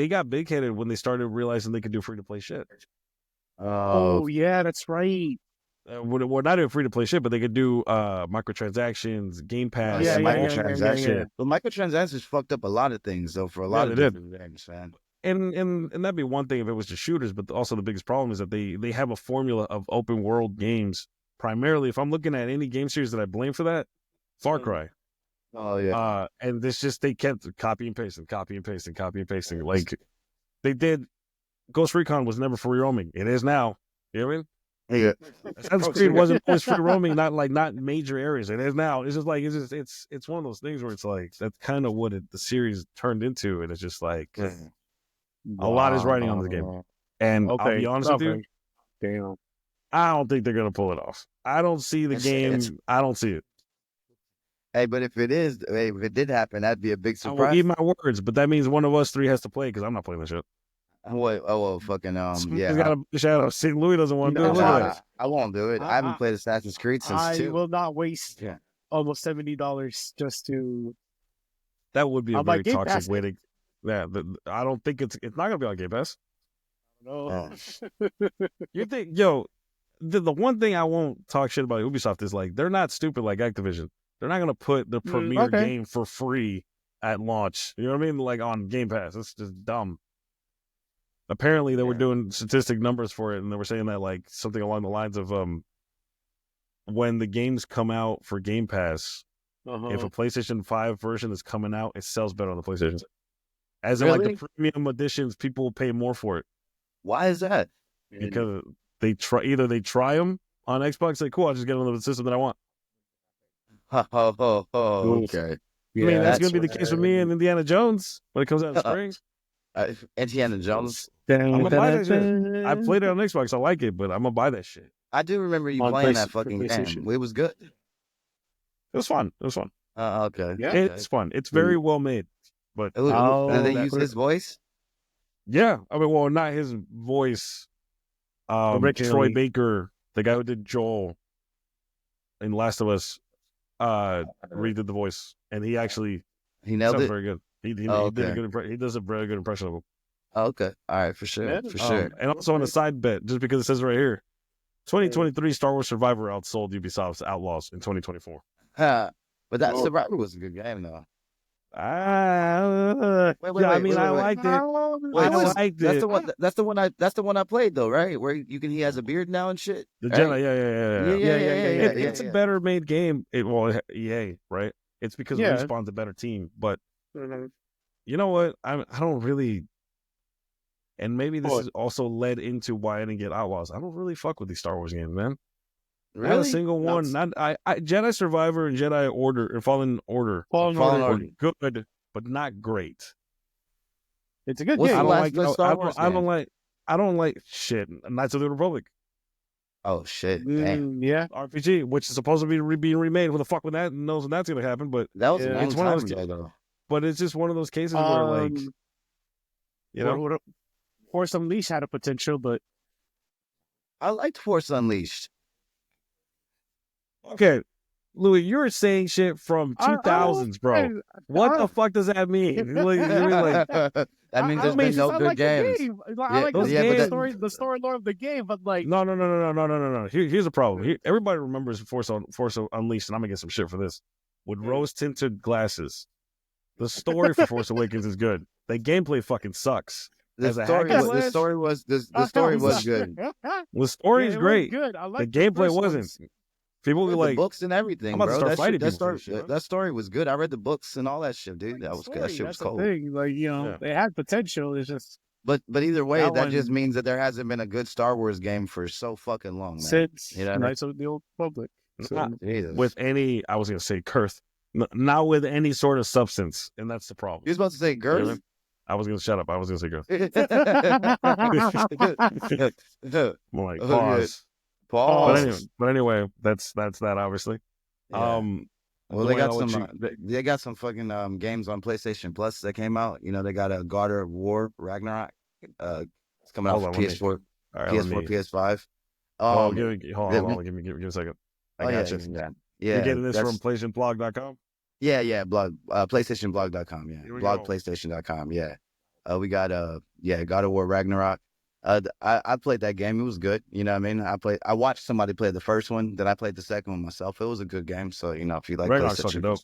got big-headed when they started realizing they could do free-to-play shit. Oh yeah, that's right. We're not doing free-to-play shit, but they could do microtransactions, Game Pass, microtransactions. Yeah. But microtransactions fucked up a lot of things, though, for a lot of different games, man. And that'd be one thing if it was just shooters, but also the biggest problem is that they have a formula of open world games. Primarily, if I'm looking at any game series that I blame for that, Far Cry. Oh yeah. And this just, they kept copy and pasting. Like they did. Ghost Recon was never free roaming. It is now. You know what I mean? Yeah. Assassin's Creed wasn't always free roaming, not major areas. It is now. It's just like it's one of those things where it's like that's kind of what the series turned into, and it's just like. A lot is riding on the game. And I'll be honest with you, damn, I don't think they're going to pull it off. I don't see the game. I don't see it. Hey, but if it did happen, that'd be a big surprise. I will eat my words, but that means one of us three has to play because I'm not playing this shit. Fucking, yeah. Got a shadow. See, Louis doesn't want to do it. I won't do it. I haven't played Assassin's Creed since 2. I will not waste almost $70 just to. That would be a very toxic way to. Yeah, I don't think it's not gonna be on Game Pass. No. You think, the one thing I won't talk shit about Ubisoft is like they're not stupid like Activision. They're not gonna put the premier game for free at launch. You know what I mean? Like on Game Pass. It's just dumb. Apparently they were doing statistic numbers for it, and they were saying that like something along the lines of when the games come out for Game Pass, if a PlayStation 5 version is coming out, it sells better on the PlayStation. As in, like, the premium editions, people will pay more for it. Why is that? Because they try them on Xbox, like, cool, I'll just get on the system that I want. Okay. I mean, that's going to be the case for me and Indiana Jones when it comes out in spring. Indiana Jones. I'm going to buy that shit. I played it on Xbox. I like it, but I'm going to buy that shit. I do remember you playing that fucking game. It was good. It was fun. Okay. Yeah. It's fun. It's very well made. But did they use his voice? Yeah. I mean, well, not his voice. Troy Baker, the guy who did Joel in Last of Us, redid the voice, and he nailed it. Very good. He did a good he does a very good impression of him. Okay, all right, for sure, And also on a side bet, just because it says right here, 2023 Star Wars Survivor outsold Ubisoft's Outlaws in 2024. But that Survivor was a good game, though. I liked it. I liked it. That's the one I played though, right? Where he has a beard now and shit. The Jedi, yeah. It's a better made game. EA, right? It's because Respawn's a better team. But you know what? I don't really. And maybe this is also led into why I didn't get Outlaws. I don't really fuck with these Star Wars games, man. Really? Not a single one. Jedi Survivor and Jedi Order and Fallen Order. Fallen Order are good, but not great. It's a good game. I don't like shit. Knights of the Republic. Oh shit! Damn. Yeah. RPG, which is supposed to be being remade. Who the fuck with that knows when that's gonna happen? But that was it's one of those. Though. But it's just one of those cases where, like, you know, Force Unleashed had a potential, but I liked Force Unleashed. Okay, Louis, you're saying shit from 2000s, bro. What the fuck does that mean? That means there's been no good games. I like the story lore of the game, but like no. Here's the problem. Everybody remembers Force Unleashed, and I'm gonna get some shit for this. With rose-tinted glasses, the story for Force Awakens is good. The gameplay fucking sucks. The story was good. The story is great. Good. The gameplay wasn't. People were like the books and everything, I'm about bro. to start fighting that story was good. I read the books and all that shit, dude. That was good. That shit was cold. Thing. Like, they had potential. It's just. But either way, that just means that there hasn't been a good Star Wars game for so fucking long, man. Since Knights of the Old Republic. With any, I was gonna say Kurth, not with any sort of substance, and that's the problem. You was about to say Girth? You know, I was gonna shut up. I was gonna say Girth. More like pause. But anyway, that's that obviously. Yeah. Well, they got some fucking games on PlayStation Plus that came out. You know, they got a God of War Ragnarok. It's coming out for PS4, PS5. Hold on, give me a second. I got you. Yeah. You're getting this from PlayStationBlog.com? Yeah, PlayStationBlog.com. Yeah, PlayStation.com. Yeah, we got God of War Ragnarok. I played that game. It was good. You know what I mean? I watched somebody play the first one, then I played the second one myself. It was a good game. So, if you like Ragnarok's fucking dope.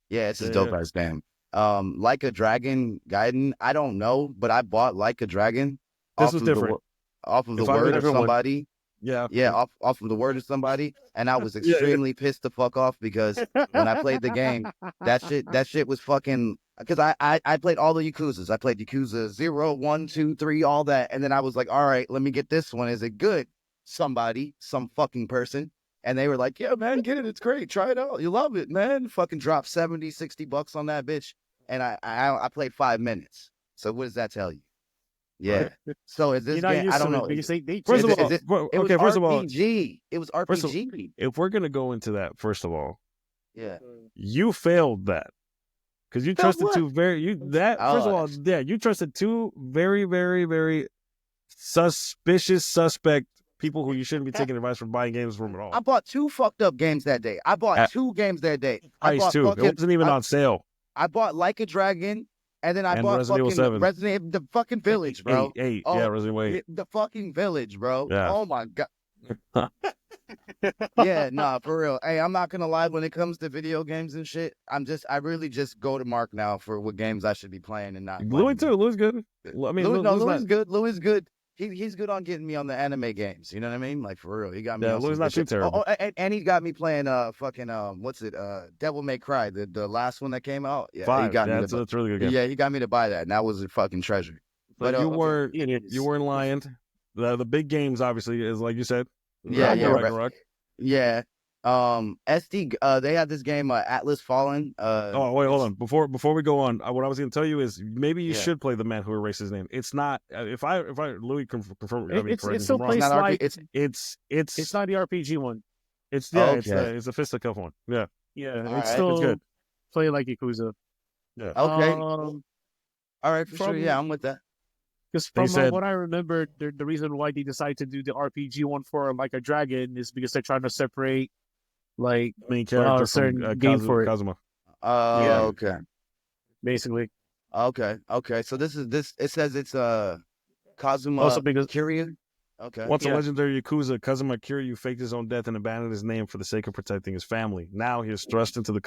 Yeah, it's a dope ass game. Like a Dragon Gaiden, I don't know, but I bought Like a Dragon. This was different. Off of the word of somebody. Off of the word of somebody, and I was extremely pissed the fuck off because when I played the game, that shit was fucking. Because I played all the Yakuzas. I played Yakuza 0, 1, 2, 3, all that, and then I was like, all right, let me get this one. Is it good? Some fucking person, and they were like, yeah, man, get it. It's great. Try it out. You love it, man. Fucking drop $70-$60 on that bitch, and I played 5 minutes. So what does that tell you? Yeah. Right. So is this game? I don't know. First of all, it was RPG. If we're gonna go into that, first of all, you failed that. Because you trusted you trusted two very, very, very suspect people who you shouldn't be taking advice from buying games from at all. I bought 2 fucked up games that day. I bought 2 games that day. Price too. It wasn't even on sale. I bought Like a Dragon, and then I bought Resident Evil, the fucking Village, bro. Resident Evil 8. The fucking Village, bro. Yeah. Oh my god. Yeah, nah, for real. Hey, I'm not gonna lie. When it comes to video games and shit, I really just go to Mark now for what games I should be playing and not. Louis too. Louis good. I mean, Louis good. Louis good. He's good on getting me on the anime games. You know what I mean? Like for real, he got me. Yeah, Louis not too terrible. And he got me playing what's it? Devil May Cry, the last one that came out. Yeah, 5. He got me. That's a really good game. Yeah, he got me to buy that, and that was a fucking treasure. But you weren't lying. The big games, obviously, is like you said. Ragnarok. Yeah. SD. They had this game, Atlas Fallen. Oh wait, hold on. Before we go on, what I was going to tell you is maybe you should play the man who erased his name. It's not. If I Louis confirm, it still plays like it's not the RPG one. It's it's a fisticuff one. Yeah, it's still it's good. Play like Yakuza. Yeah. Okay. All right, for sure. Yeah, I'm with that. Because from what I remember, the reason why they decided to do the RPG one for like a dragon is because they're trying to separate like main character certain from game for it. Kazuma. Okay. Basically. Okay. So this. It says it's Kazuma Kiryu. Okay. Once a legendary Yakuza, Kazuma Kiryu faked his own death and abandoned his name for the sake of protecting his family. Now he is thrust into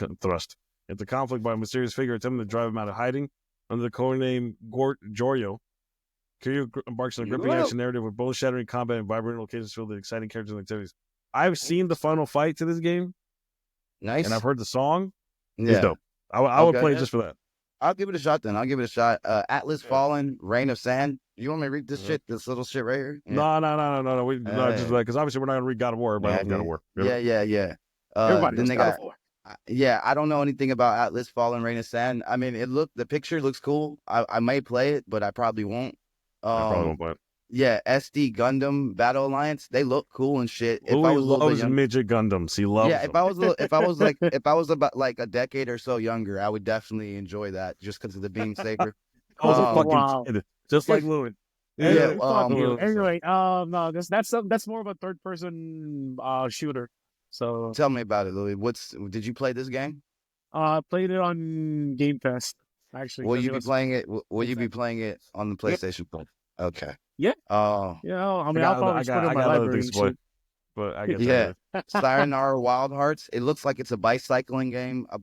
conflict by a mysterious figure attempting to drive him out of hiding under the codename Joryo. Kiryu embarks on a gripping action narrative with bone-shattering combat and vibrant locations filled with exciting characters and activities. I've seen the final fight to this game. Nice. And I've heard the song. Yeah. It's dope. I would play just for that. I'll give it a shot then. Atlas Fallen, Rain of Sand. You want me to read this shit, this little shit right here? Yeah. No. Just because obviously we're not going to read God of War. Everybody knows God of War. Yeah. Everybody knows God of War. Yeah, I don't know anything about Atlas Fallen, Rain of Sand. I mean, the picture looks cool. I may play it, but I probably won't. I probably won't play it. Yeah, SD Gundam Battle Alliance. They look cool and shit. Louis loves midget Gundams. He loves them. if I was about like a decade or so younger, I would definitely enjoy that just because of the beam saber. I was a fucking kid, just like Louis. Yeah. Anyway, no, that's more of a third person shooter. So tell me about it, Louis. Did you play this game? Played it on Game Pass. Actually, will you be playing it? Will you be playing it on the PlayStation 4? Okay. Yeah. Oh. Yeah. I mean, I'll probably put it in my library. But I guess yeah. Sayonara Wild Hearts. It looks like it's a bicycling game. I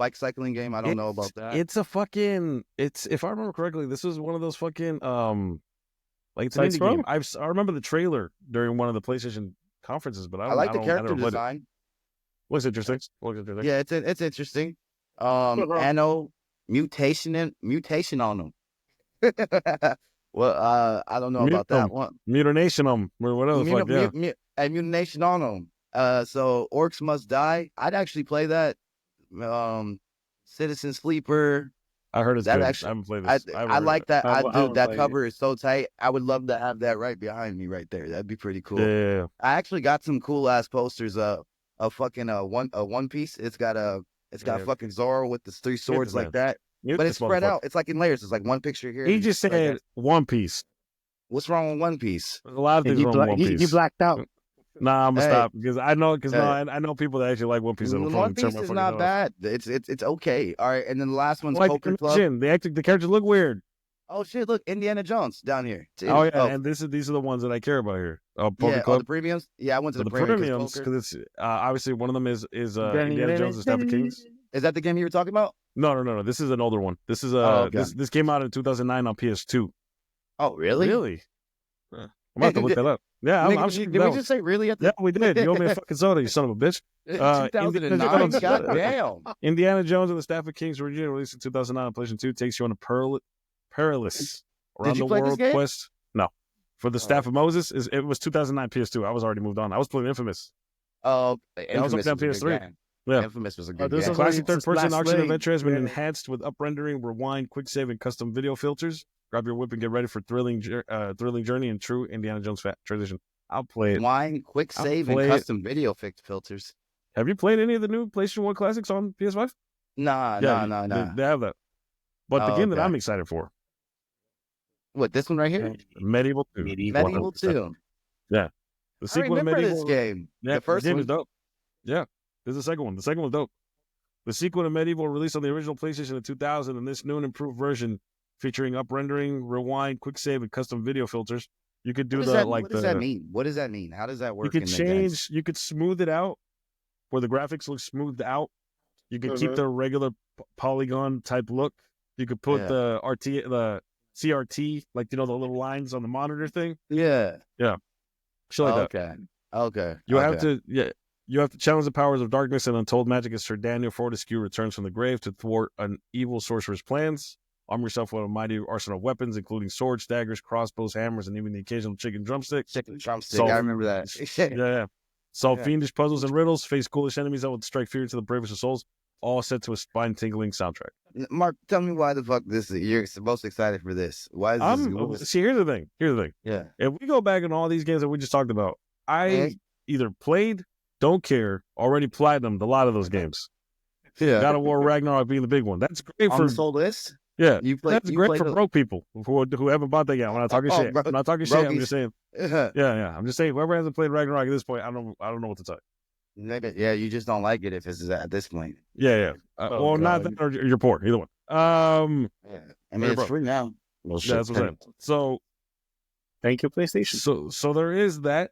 don't know about that. It's a fucking. If I remember correctly, this was one of those fucking like it's an indie game. I remember the trailer during one of the PlayStation conferences, but I like the character design. Looks interesting. Yeah, it's interesting. Anno mutation on them. Well, I don't know about that one. Mutination on them, or whatever the fuck, and mutination on them. So Orcs Must Die. I'd actually play that. Citizen Sleeper. I heard it's good. I haven't played this. I like that. That cover is so tight. I would love to have that right behind me right there. That'd be pretty cool. Yeah. I actually got some cool ass posters of fucking One Piece. It's got fucking Zoro with the 3 swords like that. But it's spread out. It's like in layers. It's like one picture here. He just said One Piece. What's wrong with One Piece? There's a lot of things wrong with One Piece. He blacked out. Nah, I'm gonna stop because I know people that actually like One Piece. One Piece is not bad. It's okay. All right, and then the last one's Poker Club. The characters look weird. Oh shit! Look, Indiana Jones down here. And these are the ones that I care about here. Poker Club. The premiums. Yeah, I went to the premiums because it's obviously one of them is Indiana Jones and Staff of Kings. Is that the game you were talking about? No. This is an older one. This is this came out in 2009 on PS2. Oh, really? Really? I'm about to look that up. Yeah, did we just say really at the... Yeah, we did. You owe me a fucking soda, you son of a bitch. 2009? Goddamn. Indiana Jones and the Staff of Kings originally released in 2009 on PlayStation 2 takes you on a perilous around the world quest. No. For the Staff of Moses, it was 2009 PS2. I was already moved on. I was playing Infamous. Oh, I was up down PS3. Yeah. Infamous was a good game. Classic third-person action adventure has been enhanced with up-rendering, rewind, quick save, and custom video filters. Grab your whip and get ready for thrilling journey in true Indiana Jones transition. I'll play it. Rewind, quick save, and custom video filters. Have you played any of the new PlayStation 1 classics on PS5? Nah. They have that. But the game that I'm excited for. What, this one right here? Medieval 2. Medieval 2. Yeah. The sequel to Medieval. This game. Yeah, the first game one is dope. Yeah. There's the second one. The second one's dope. The sequel to Medieval released on the original PlayStation in 2000, and this new and improved version featuring up-rendering, rewind, quick save, and custom video filters. You could do what does that mean? What does that mean? How does that work? You could you could smooth it out where the graphics look smoothed out. You could keep the regular polygon type look. You could put the CRT, like, the little lines on the monitor thing. Yeah. Yeah. Shit like that. Okay. You have to challenge the powers of darkness and untold magic as Sir Daniel Fortescue returns from the grave to thwart an evil sorcerer's plans. Arm yourself with a mighty arsenal of weapons, including swords, daggers, crossbows, hammers, and even the occasional chicken drumstick. I remember that. Yeah. Solve fiendish puzzles and riddles, face ghoulish enemies that would strike fear into the bravest of souls, all set to a spine-tingling soundtrack. Mark, tell me why the fuck you're most excited for this. Why is this? See, here's the thing. Yeah. If we go back on all these games that we just talked about, I either played, don't care, already platinumed a lot of those games. Yeah. God of War Ragnarok being the big one. That's great on for the soul list. Yeah, that's great for broke people who haven't bought that yet. I'm not talking shit. Bro, I'm not talking shit. I'm just saying. Yeah. I'm just saying. Whoever hasn't played Ragnarok at this point, I don't know what to tell you. Yeah, you just don't like it if it's at this point. Yeah. Well, God. Not that, or you're poor. Either one. Yeah. I mean, it's free now. Well, yeah, that's what I'm saying. So, thank you, PlayStation. So there is that,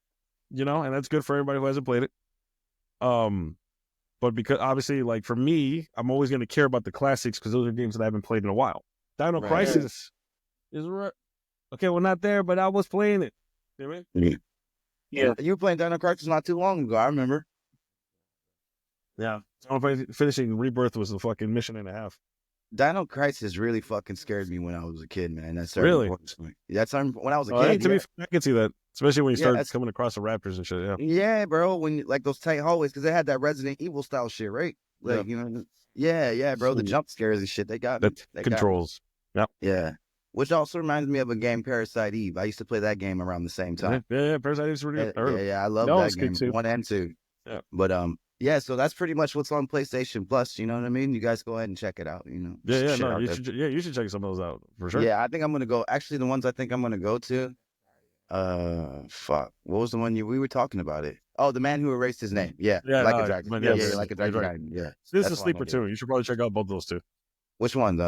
and that's good for everybody who hasn't played it. But because obviously, like for me, I'm always going to care about the classics because those are games that I haven't played in a while. Dino Crisis is okay. Well, not there, but I was playing it. You know what I mean? Yeah, you were playing Dino Crisis not too long ago. I remember. Yeah, finishing Rebirth was a fucking mission and a half. Dino Crisis really fucking scared me when I was a kid, man. That's really. That's when I was a kid. To be fair, I can see that. Especially when you start coming across the raptors and shit, Yeah, bro. When like those tight hallways, because they had that Resident Evil style shit, right? Like yeah, bro. The jump scares and shit. They got controls. Yeah. Which also reminds me of a game, Parasite Eve. I used to play that game around the same time. Yeah. Parasite Eve's really good. Yeah. I love that game. 1 and 2. Yeah. But yeah. So that's pretty much what's on PlayStation Plus. You know what I mean? You guys go ahead and check it out. Yeah. No, you should check some of those out for sure. Yeah, I think I'm gonna go. Actually, the ones I think I'm gonna go to. Fuck. What was the one we were talking about it? Oh, the man who erased his name. Yeah. Like a dragon. Yeah, like a dragon. Yeah. Citizen Sleeper too. You should probably check out both of those two. Which one?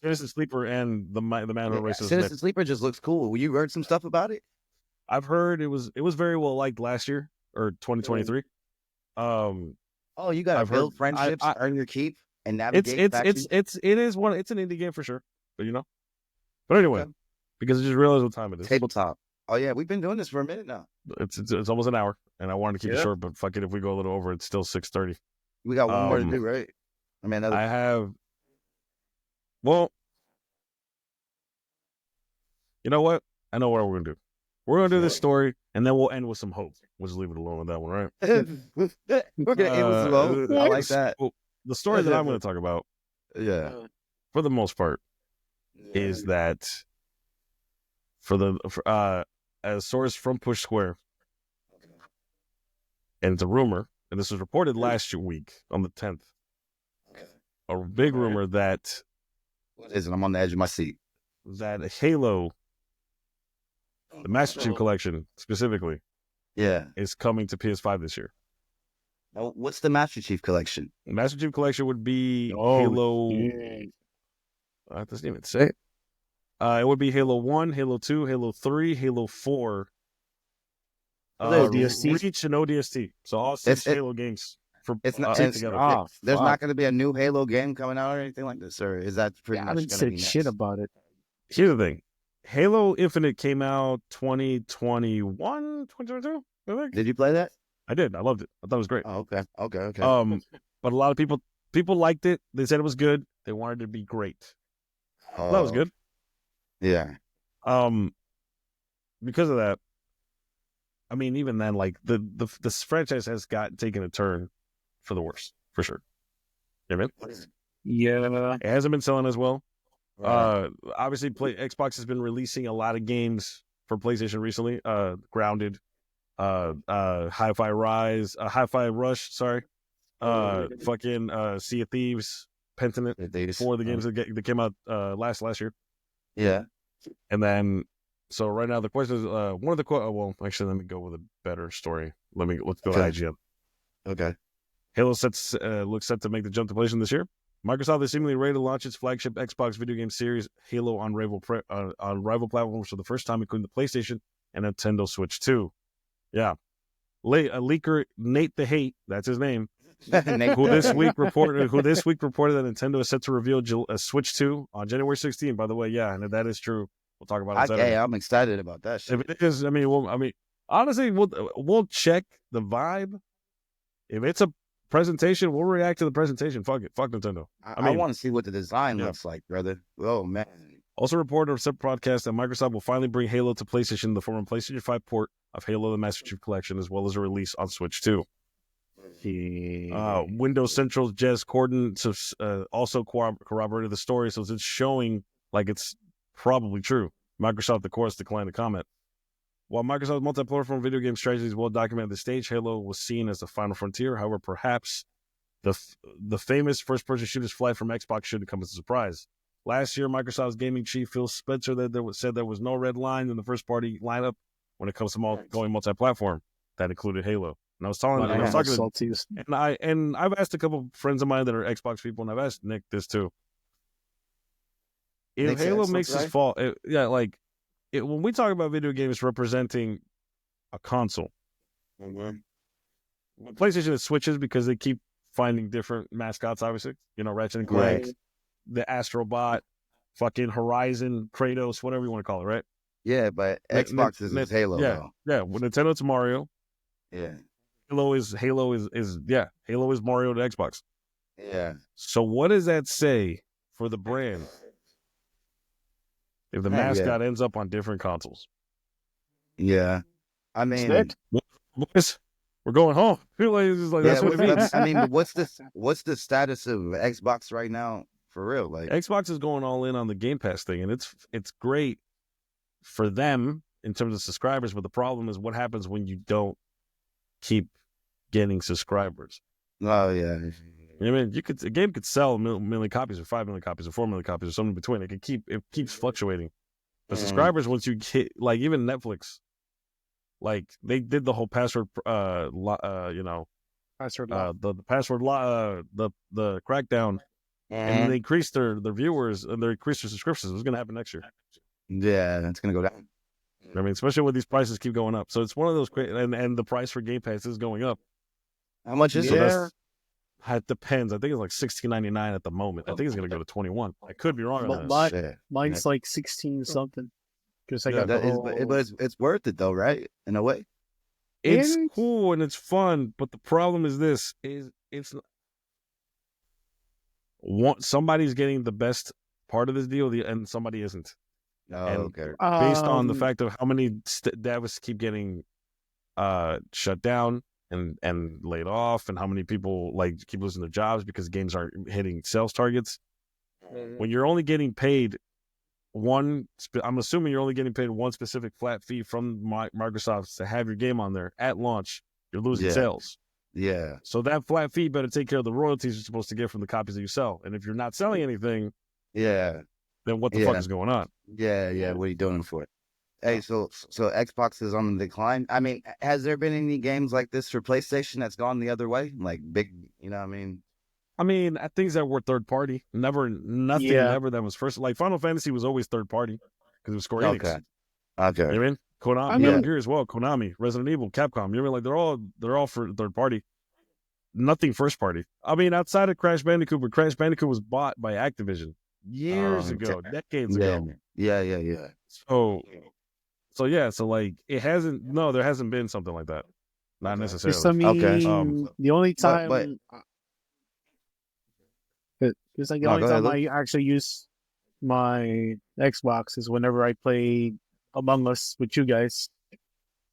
Citizen Sleeper and the man who erased his name. Citizen Sleeper just looks cool. You heard some stuff about it? I've heard it was very well liked last year or 2023. Oh, you gotta build friendships, earn your keep, and navigate. It's an indie game for sure. But anyway, because I just realized what time it is. Tabletop. Oh yeah, we've been doing this for a minute now. It's almost an hour, and I wanted to keep it short, but fuck it, if we go a little over, it's still 6:30. We got one more to do, right? I mean, I have. Well, you know what? I know what we're gonna do. We're gonna do this story, and then we'll end with some hope. We'll just leave it alone with that one, right? We're gonna end with some hope. I like that. The story that I'm gonna talk about, for the most part, is that as source from Push Square, and it's a rumor, and this was reported last week on the 10th. A big rumor that what is it? I'm on the edge of my seat. That Halo, the Master Chief Collection specifically, is coming to PS5 this year. Now, what's the Master Chief Collection? The Master Chief Collection would be Halo. It doesn't even say it. It would be Halo 1, Halo 2, Halo 3, Halo 4. ODST? Reach and ODST. So all 6 Halo games together. There's not going to be a new Halo game coming out or anything like this, or is that pretty much going to be shit about it. Here's the thing. Halo Infinite came out 2021, 2022, I think. Did you play that? I did. I loved it. I thought it was great. Oh, okay. But a lot of people liked it. They said it was good. They wanted it to be great. That was good. Yeah. Because of that, I mean, even then, like this franchise has taken a turn for the worse, for sure. You know what I mean? Yeah. It hasn't been selling as well. Right. Obviously, Xbox has been releasing a lot of games for PlayStation recently. Grounded, Hi-Fi Rush, sorry. Fucking Sea of Thieves, Pentiment, 4 of the games that came out last year. Yeah. And then, so right now the question is, one of the well, actually, let me go with a better story. Let's go to IGN. Okay. Halo looks set to make the jump to PlayStation this year. Microsoft is seemingly ready to launch its flagship Xbox video game series Halo on rival platforms for the first time, including the PlayStation and Nintendo Switch 2. Yeah. A leaker, Nate the Hate, that's his name, who this week reported that Nintendo is set to reveal a Switch 2 on January 16th. By the way, yeah, and if that is true, we'll talk about it Saturday. I'm excited about that shit. If it is, honestly, we'll check the vibe. If it's a presentation, we'll react to the presentation. Fuck it. Fuck Nintendo. I want to see what the design looks like, brother. Oh, man. Also reported on a separate podcast that Microsoft will finally bring Halo to PlayStation in the form of a PlayStation 5 port of Halo the Master Chief Collection, as well as a release on Switch 2. Windows Central's Jez Corden also corroborated the story, so it's showing like it's probably true. Microsoft, of course, declined to comment. While Microsoft's multi-platform video game strategy is well documented at this stage, Halo was seen as the final frontier. However, perhaps the famous first-person shooter's flight from Xbox shouldn't come as a surprise. Last year, Microsoft's gaming chief Phil Spencer said there was no red line in the first-party lineup when it comes to going multi-platform. That included Halo. And I was talking to, and I've asked a couple of friends of mine that are Xbox people, and I've asked Nick this too. If Halo makes us fall, when we talk about video games representing a console, PlayStation it switches because they keep finding different mascots. Obviously, Ratchet and Clank, the Astrobot, fucking Horizon, Kratos, whatever you want to call it, right? Yeah, but Xbox is Halo. Yeah. With Nintendo, it's Mario. Yeah. Halo is Mario to Xbox. Yeah. So what does that say for the brand if the mascot ends up on different consoles? Yeah. I mean, we're going home. That's what it means. I mean, but what's the status of Xbox right now for real? Like Xbox is going all in on the Game Pass thing, and it's great for them in terms of subscribers, but the problem is what happens when you don't keep getting subscribers. Oh yeah. I mean, a game could sell 1 million copies or 5 million copies or 4 million copies or something in between. It keeps fluctuating. But subscribers, once you hit, like even Netflix, like they did the whole password, password the password the crackdown, and they increased their viewers and they increased their subscriptions. It's going to happen next year. Yeah, it's going to go down. I mean, especially when these prices keep going up. So it's one of those and the price for Game Pass is going up. How much is it? It depends. I think it's like $16.99 at the moment. I think it's going to go to $21. I could be wrong on that. Mine's like 16 something. Because I got but it's worth it though, right? In a way, it's cool and it's fun. But the problem is this: it's somebody's getting the best part of this deal, and somebody isn't. Oh, okay. Based on the fact of how many devs keep getting shut down and laid off, and how many people keep losing their jobs because games aren't hitting sales targets. When you're only getting paid I'm assuming you're only getting paid one specific flat fee from Microsoft to have your game on there at launch. You're losing sales. Yeah. So that flat fee better take care of the royalties you're supposed to get from the copies that you sell. And if you're not selling anything, then what the fuck is going on? Yeah. What are you doing for it? Hey, so Xbox is on the decline. I mean, has there been any games like this for PlayStation that's gone the other way? Like big, what I mean? I mean, things that were third party. Nothing ever that was first. Like Final Fantasy was always third party because it was Square Enix. Okay. You know what I mean? Konami, Metal Gear as well. Konami, Resident Evil, Capcom. You know what I mean? They're all for third party. Nothing first party. I mean, outside of Crash Bandicoot, but Crash Bandicoot was bought by Activision years ago, decades ago. Yeah. So there hasn't been something like that. Not necessarily. The only time. Because the only time I actually use my Xbox is whenever I play Among Us with you guys.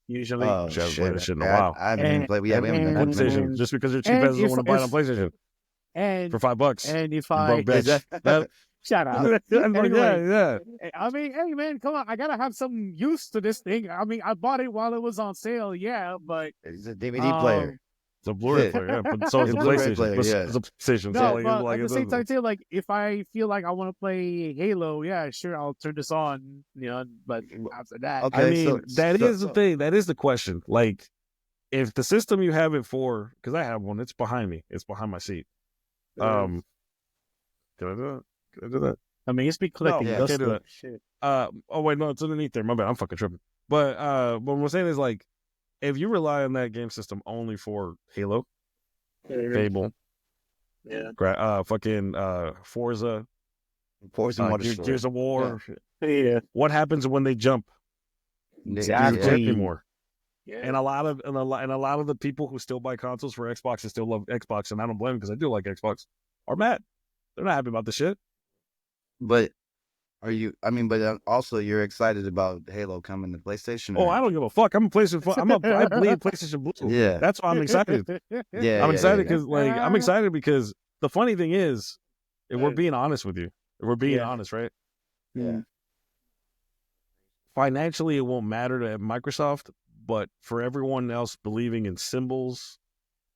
Usually. Oh, shit in a while. I haven't even played. We haven't done PlayStation. Just because your cheap ass doesn't want to buy it on PlayStation. And for $5. And if I shut up. Yeah. I mean, hey man, come on! I gotta have some use to this thing. I mean, I bought it while it was on sale, but it's a DVD player. It's a Blu-ray player, but so it's a PlayStation. It's a PlayStation. No, but at the same time, too, like if I feel like I want to play Halo, yeah, sure, I'll turn this on. But after that, I mean, that is the thing. That is the question. Like, if the system you have it for, because I have one, it's behind me. It's behind my seat. Can I do that? I mean, it's be collecting dust. Can't do that. Shit. Oh wait, no, it's underneath there. My bad. I'm fucking tripping. But what I'm saying is like, if you rely on that game system only for Halo, Fable, Forza, Gears of War, what happens when they jump? Exactly. You can't anymore. Yeah. And a lot of the people who still buy consoles for Xbox and still love Xbox, and I don't blame them because I do like Xbox, are mad. They're not happy about the shit. But Are you? I mean, but also you're excited about Halo coming to PlayStation. Oh, I don't give a fuck. I'm a PlayStation. I bleed PlayStation Blue. Yeah, that's why I'm excited. I'm excited because I'm excited because the funny thing is, if we're being honest with you, if we're being honest, right? Yeah. Financially, it won't matter to Microsoft, but for everyone else believing in symbols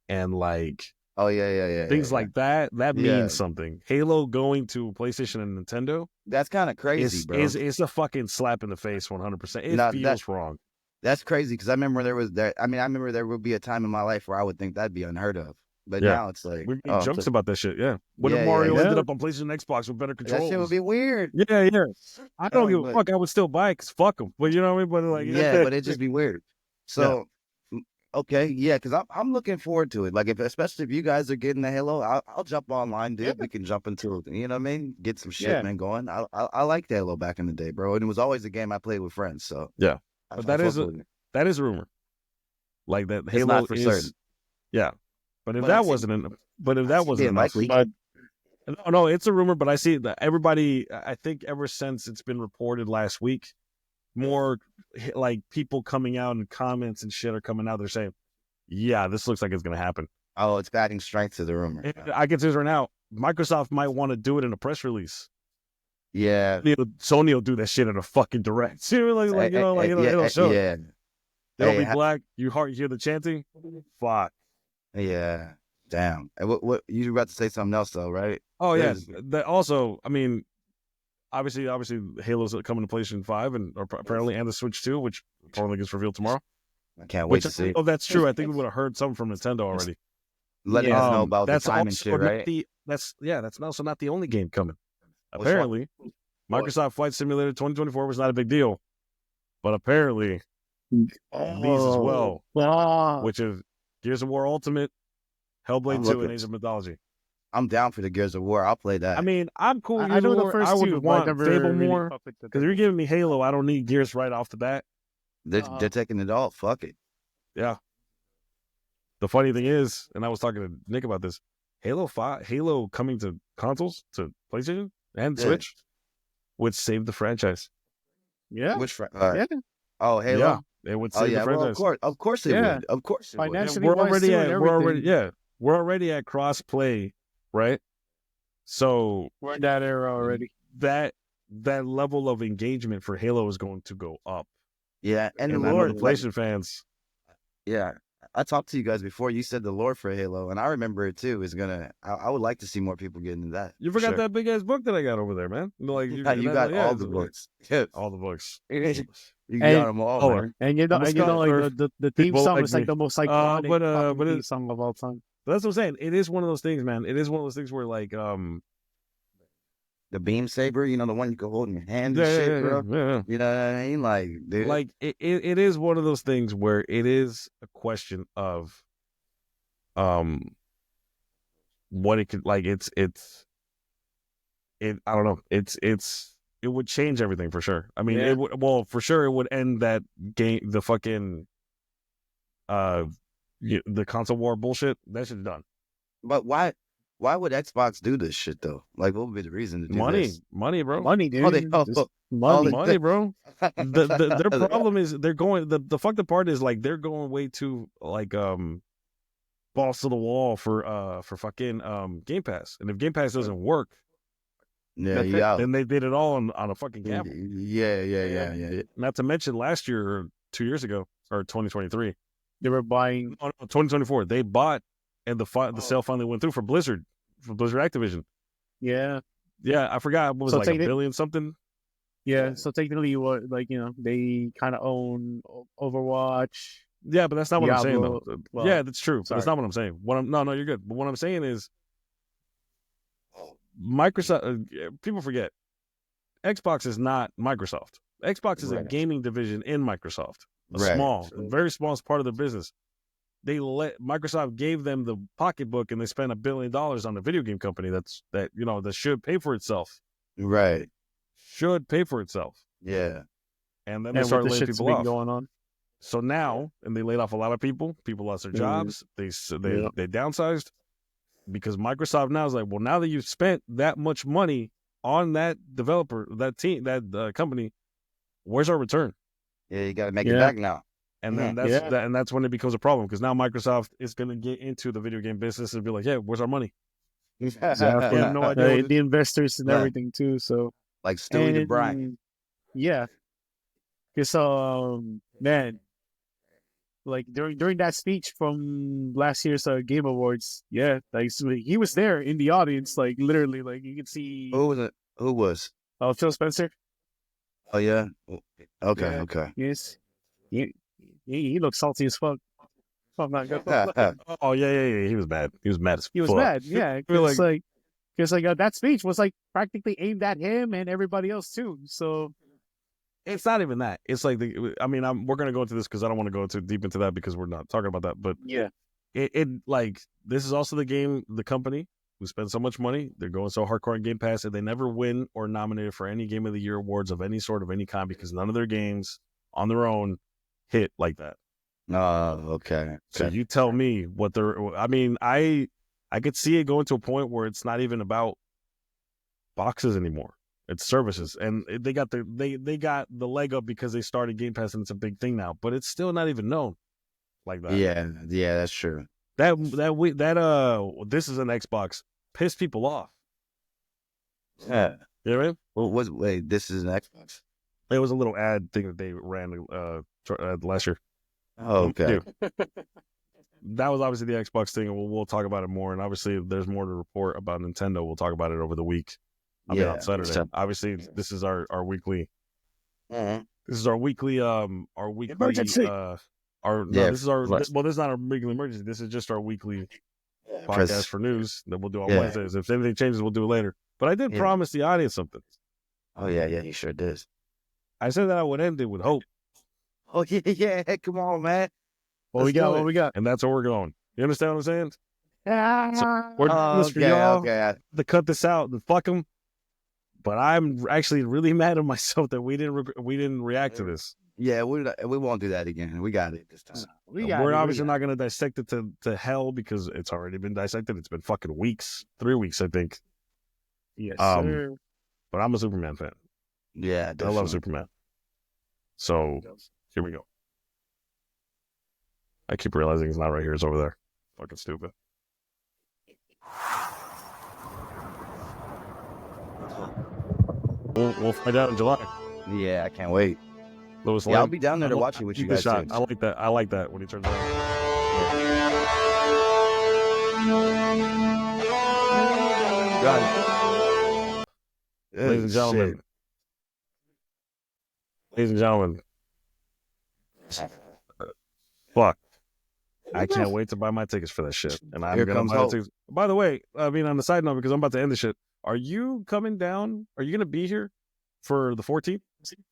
and like things like that means something. Halo going to PlayStation and Nintendo, that's kind of crazy, bro. It's a fucking slap in the face. 100%. It feels wrong. That's crazy because I remember there would be a time in my life where I would think that'd be unheard of. But now it's like we made jokes about that shit. Yeah, what if Mario ended up on PlayStation and Xbox with better controls? That shit would be weird. Yeah. I don't give a fuck. I would still buy it because fuck them. But you know what I mean? But like, but it'd just be weird. So. Okay, yeah, because I'm looking forward to it. Like, especially if you guys are getting the Halo, I'll jump online, dude. We can jump into it. You know what I mean? Get some shit, man, going. I liked Halo back in the day, bro, and it was always a game I played with friends. So yeah, but that is a rumor. Like that Halo it's not for certain. Yeah, but if that wasn't likely, no, it's a rumor. But I see that everybody. I think ever since it's been reported last week, more like people coming out and comments and shit are coming out. They're saying, yeah, this looks like it's going to happen. Oh, it's adding strength to the rumor. I can say right now, Microsoft might want to do it in a press release. Yeah. Sony will do that shit in a fucking direct. It'll show. Yeah. They'll be black. You hear the chanting? Fuck. Yeah. Damn. What you were about to say something else though, right? Oh, yeah. That also, I mean, Obviously, Halo's coming to PlayStation 5 and apparently and the Switch 2, which apparently gets revealed tomorrow. I can't wait to see. Oh, that's true. I think we would have heard something from Nintendo already. Letting us know about the time and shit, right? That's also not the only game coming. Apparently, Microsoft Flight Simulator 2024 was not a big deal, but apparently these as well, which is Gears of War Ultimate, Hellblade 2, and Age of Mythology. I'm down for the Gears of War. I'll play that. I mean, I'm cool. I know the first two. I would want Fable more because you're giving me Halo. I don't need Gears right off the bat. They're taking it all. Fuck it. Yeah. The funny thing is, and I was talking to Nick about this, Halo coming to consoles, to PlayStation and Switch, would save the franchise. Yeah. Which franchise? Oh, Halo. Yeah, it would save the franchise. Well, of course it would. Of course it financially would. We're already at cross play. Right, so we're in that era already. That level of engagement for Halo is going to go up. Yeah, and the PlayStation fans. Yeah, I talked to you guys before. You said the lore for Halo, and I remember it too. Is gonna. I would like to see more people get into that. You forgot that big ass book that I got over there, man. Like you got all the books. Yeah, all the books. You got them all, man. And you know, like the theme song is like the most iconic theme song of all time. But that's what I'm saying. It is one of those things, man. It is one of those things where, like, the beam saber, you know, the one you can hold in your hand and shit, bro. Yeah. You know what I mean? Like, dude. Like it is one of those things where it is a question of, what it could like. I don't know. It would change everything for sure. I mean, it would. Well, for sure, it would end that game. The fucking, the console war bullshit, that shit's done. But why would Xbox do this shit though? Like, what would be the reason to do this? Money, bro. Money, dude. Money, bro. Their problem is they're going. The fucked up part is like they're going way too like balls to the wall for fucking Game Pass. And if Game Pass doesn't work, then they did it all on a fucking gamble. Yeah. Not to mention last year or 2 years ago or 2023. They were buying 2024. They bought, and the sale finally went through for Blizzard Activision. Yeah, I forgot what was $1 billion something. Yeah, so technically, they kind of own Overwatch. Yeah, but that's not what I'm saying though. Well, yeah, that's true. But that's not what I'm saying. No, you're good. But what I'm saying is, Microsoft. People forget, Xbox is not Microsoft. Xbox is a gaming division in Microsoft. Very small part of their business. Microsoft gave them the pocketbook, and they spent $1 billion on a video game company that should pay for itself. Right. Should pay for itself. Yeah. And then they started laying people off. Going on. So now, and they laid off a lot of people. People lost their jobs. They downsized because Microsoft now is like, well, now that you've spent that much money on that developer, that team, that company. Where's our return? Yeah, you got to make it back now. And then that's when it becomes a problem, because now Microsoft is going to get into the video game business and be like, yeah, where's our money? Exactly. We have no idea the investors and everything too. So like Stewie the Brine. Yeah. Because man, like during that speech from last year's Game Awards, like he was there in the audience, like literally, like you could see. Who was it? Who was? Oh, Phil Spencer. Oh yeah. Okay. Yes. He looks salty as fuck. Oh, not good. Oh yeah. He was mad. He was mad as fuck. He was mad. Yeah, because that speech was like practically aimed at him and everybody else too. So it's not even that. It's like we're gonna go into this because I don't want to go too deep into that because we're not talking about that. But it like this is also the company who spends so much money. They're going so hardcore on Game Pass, and they never win or nominated for any Game of the Year awards of any sort of any kind, because none of their games on their own hit like that. Okay. So you tell me what they're. I mean, I could see it going to a point where it's not even about boxes anymore. It's services, and they got the leg up because they started Game Pass, and it's a big thing now. But it's still not even known like that. Yeah, that's true. This is an Xbox pissed people off. Yeah, you know what I mean? Well, wait, this is an Xbox. It was a little ad thing that they ran last year. Oh, okay. That was obviously the Xbox thing, and we'll talk about it more. And obviously, if there's more to report about Nintendo, we'll talk about it over the week. On Saturday. Obviously, this is our weekly. This is our weekly. Emergency. This is our. This is not our weekly emergency. This is just our weekly podcast for news that we'll do on Wednesdays. If anything changes, we'll do it later. But I did promise the audience something. Oh yeah, you sure did. I said that I would end it with hope. Oh yeah, come on, man. What we got? And that's where we're going. You understand what I'm saying? So we're doing this for y'all to cut this out and fuck them. But I'm actually really mad at myself that we didn't react to this. Yeah, we won't do that again. We got it this time. We're obviously not going to dissect it to hell, because it's already been dissected. It's been fucking weeks, 3 weeks, I think. Yes, sir. But I'm a Superman fan. Yeah, definitely. I love Superman. So here we go. I keep realizing it's not right here. It's over there. Fucking stupid. We'll find out in July. Yeah, I can't wait. Lewis I'll be down there to watch it with you guys. I like that. I like that when he turns around. Ladies and gentlemen. Fuck. I can't wait to buy my tickets for that shit. And I'm going to buy the tickets. By the way, on the side note, because I'm about to end the shit, are you coming down? Are you going to be here for the 14th?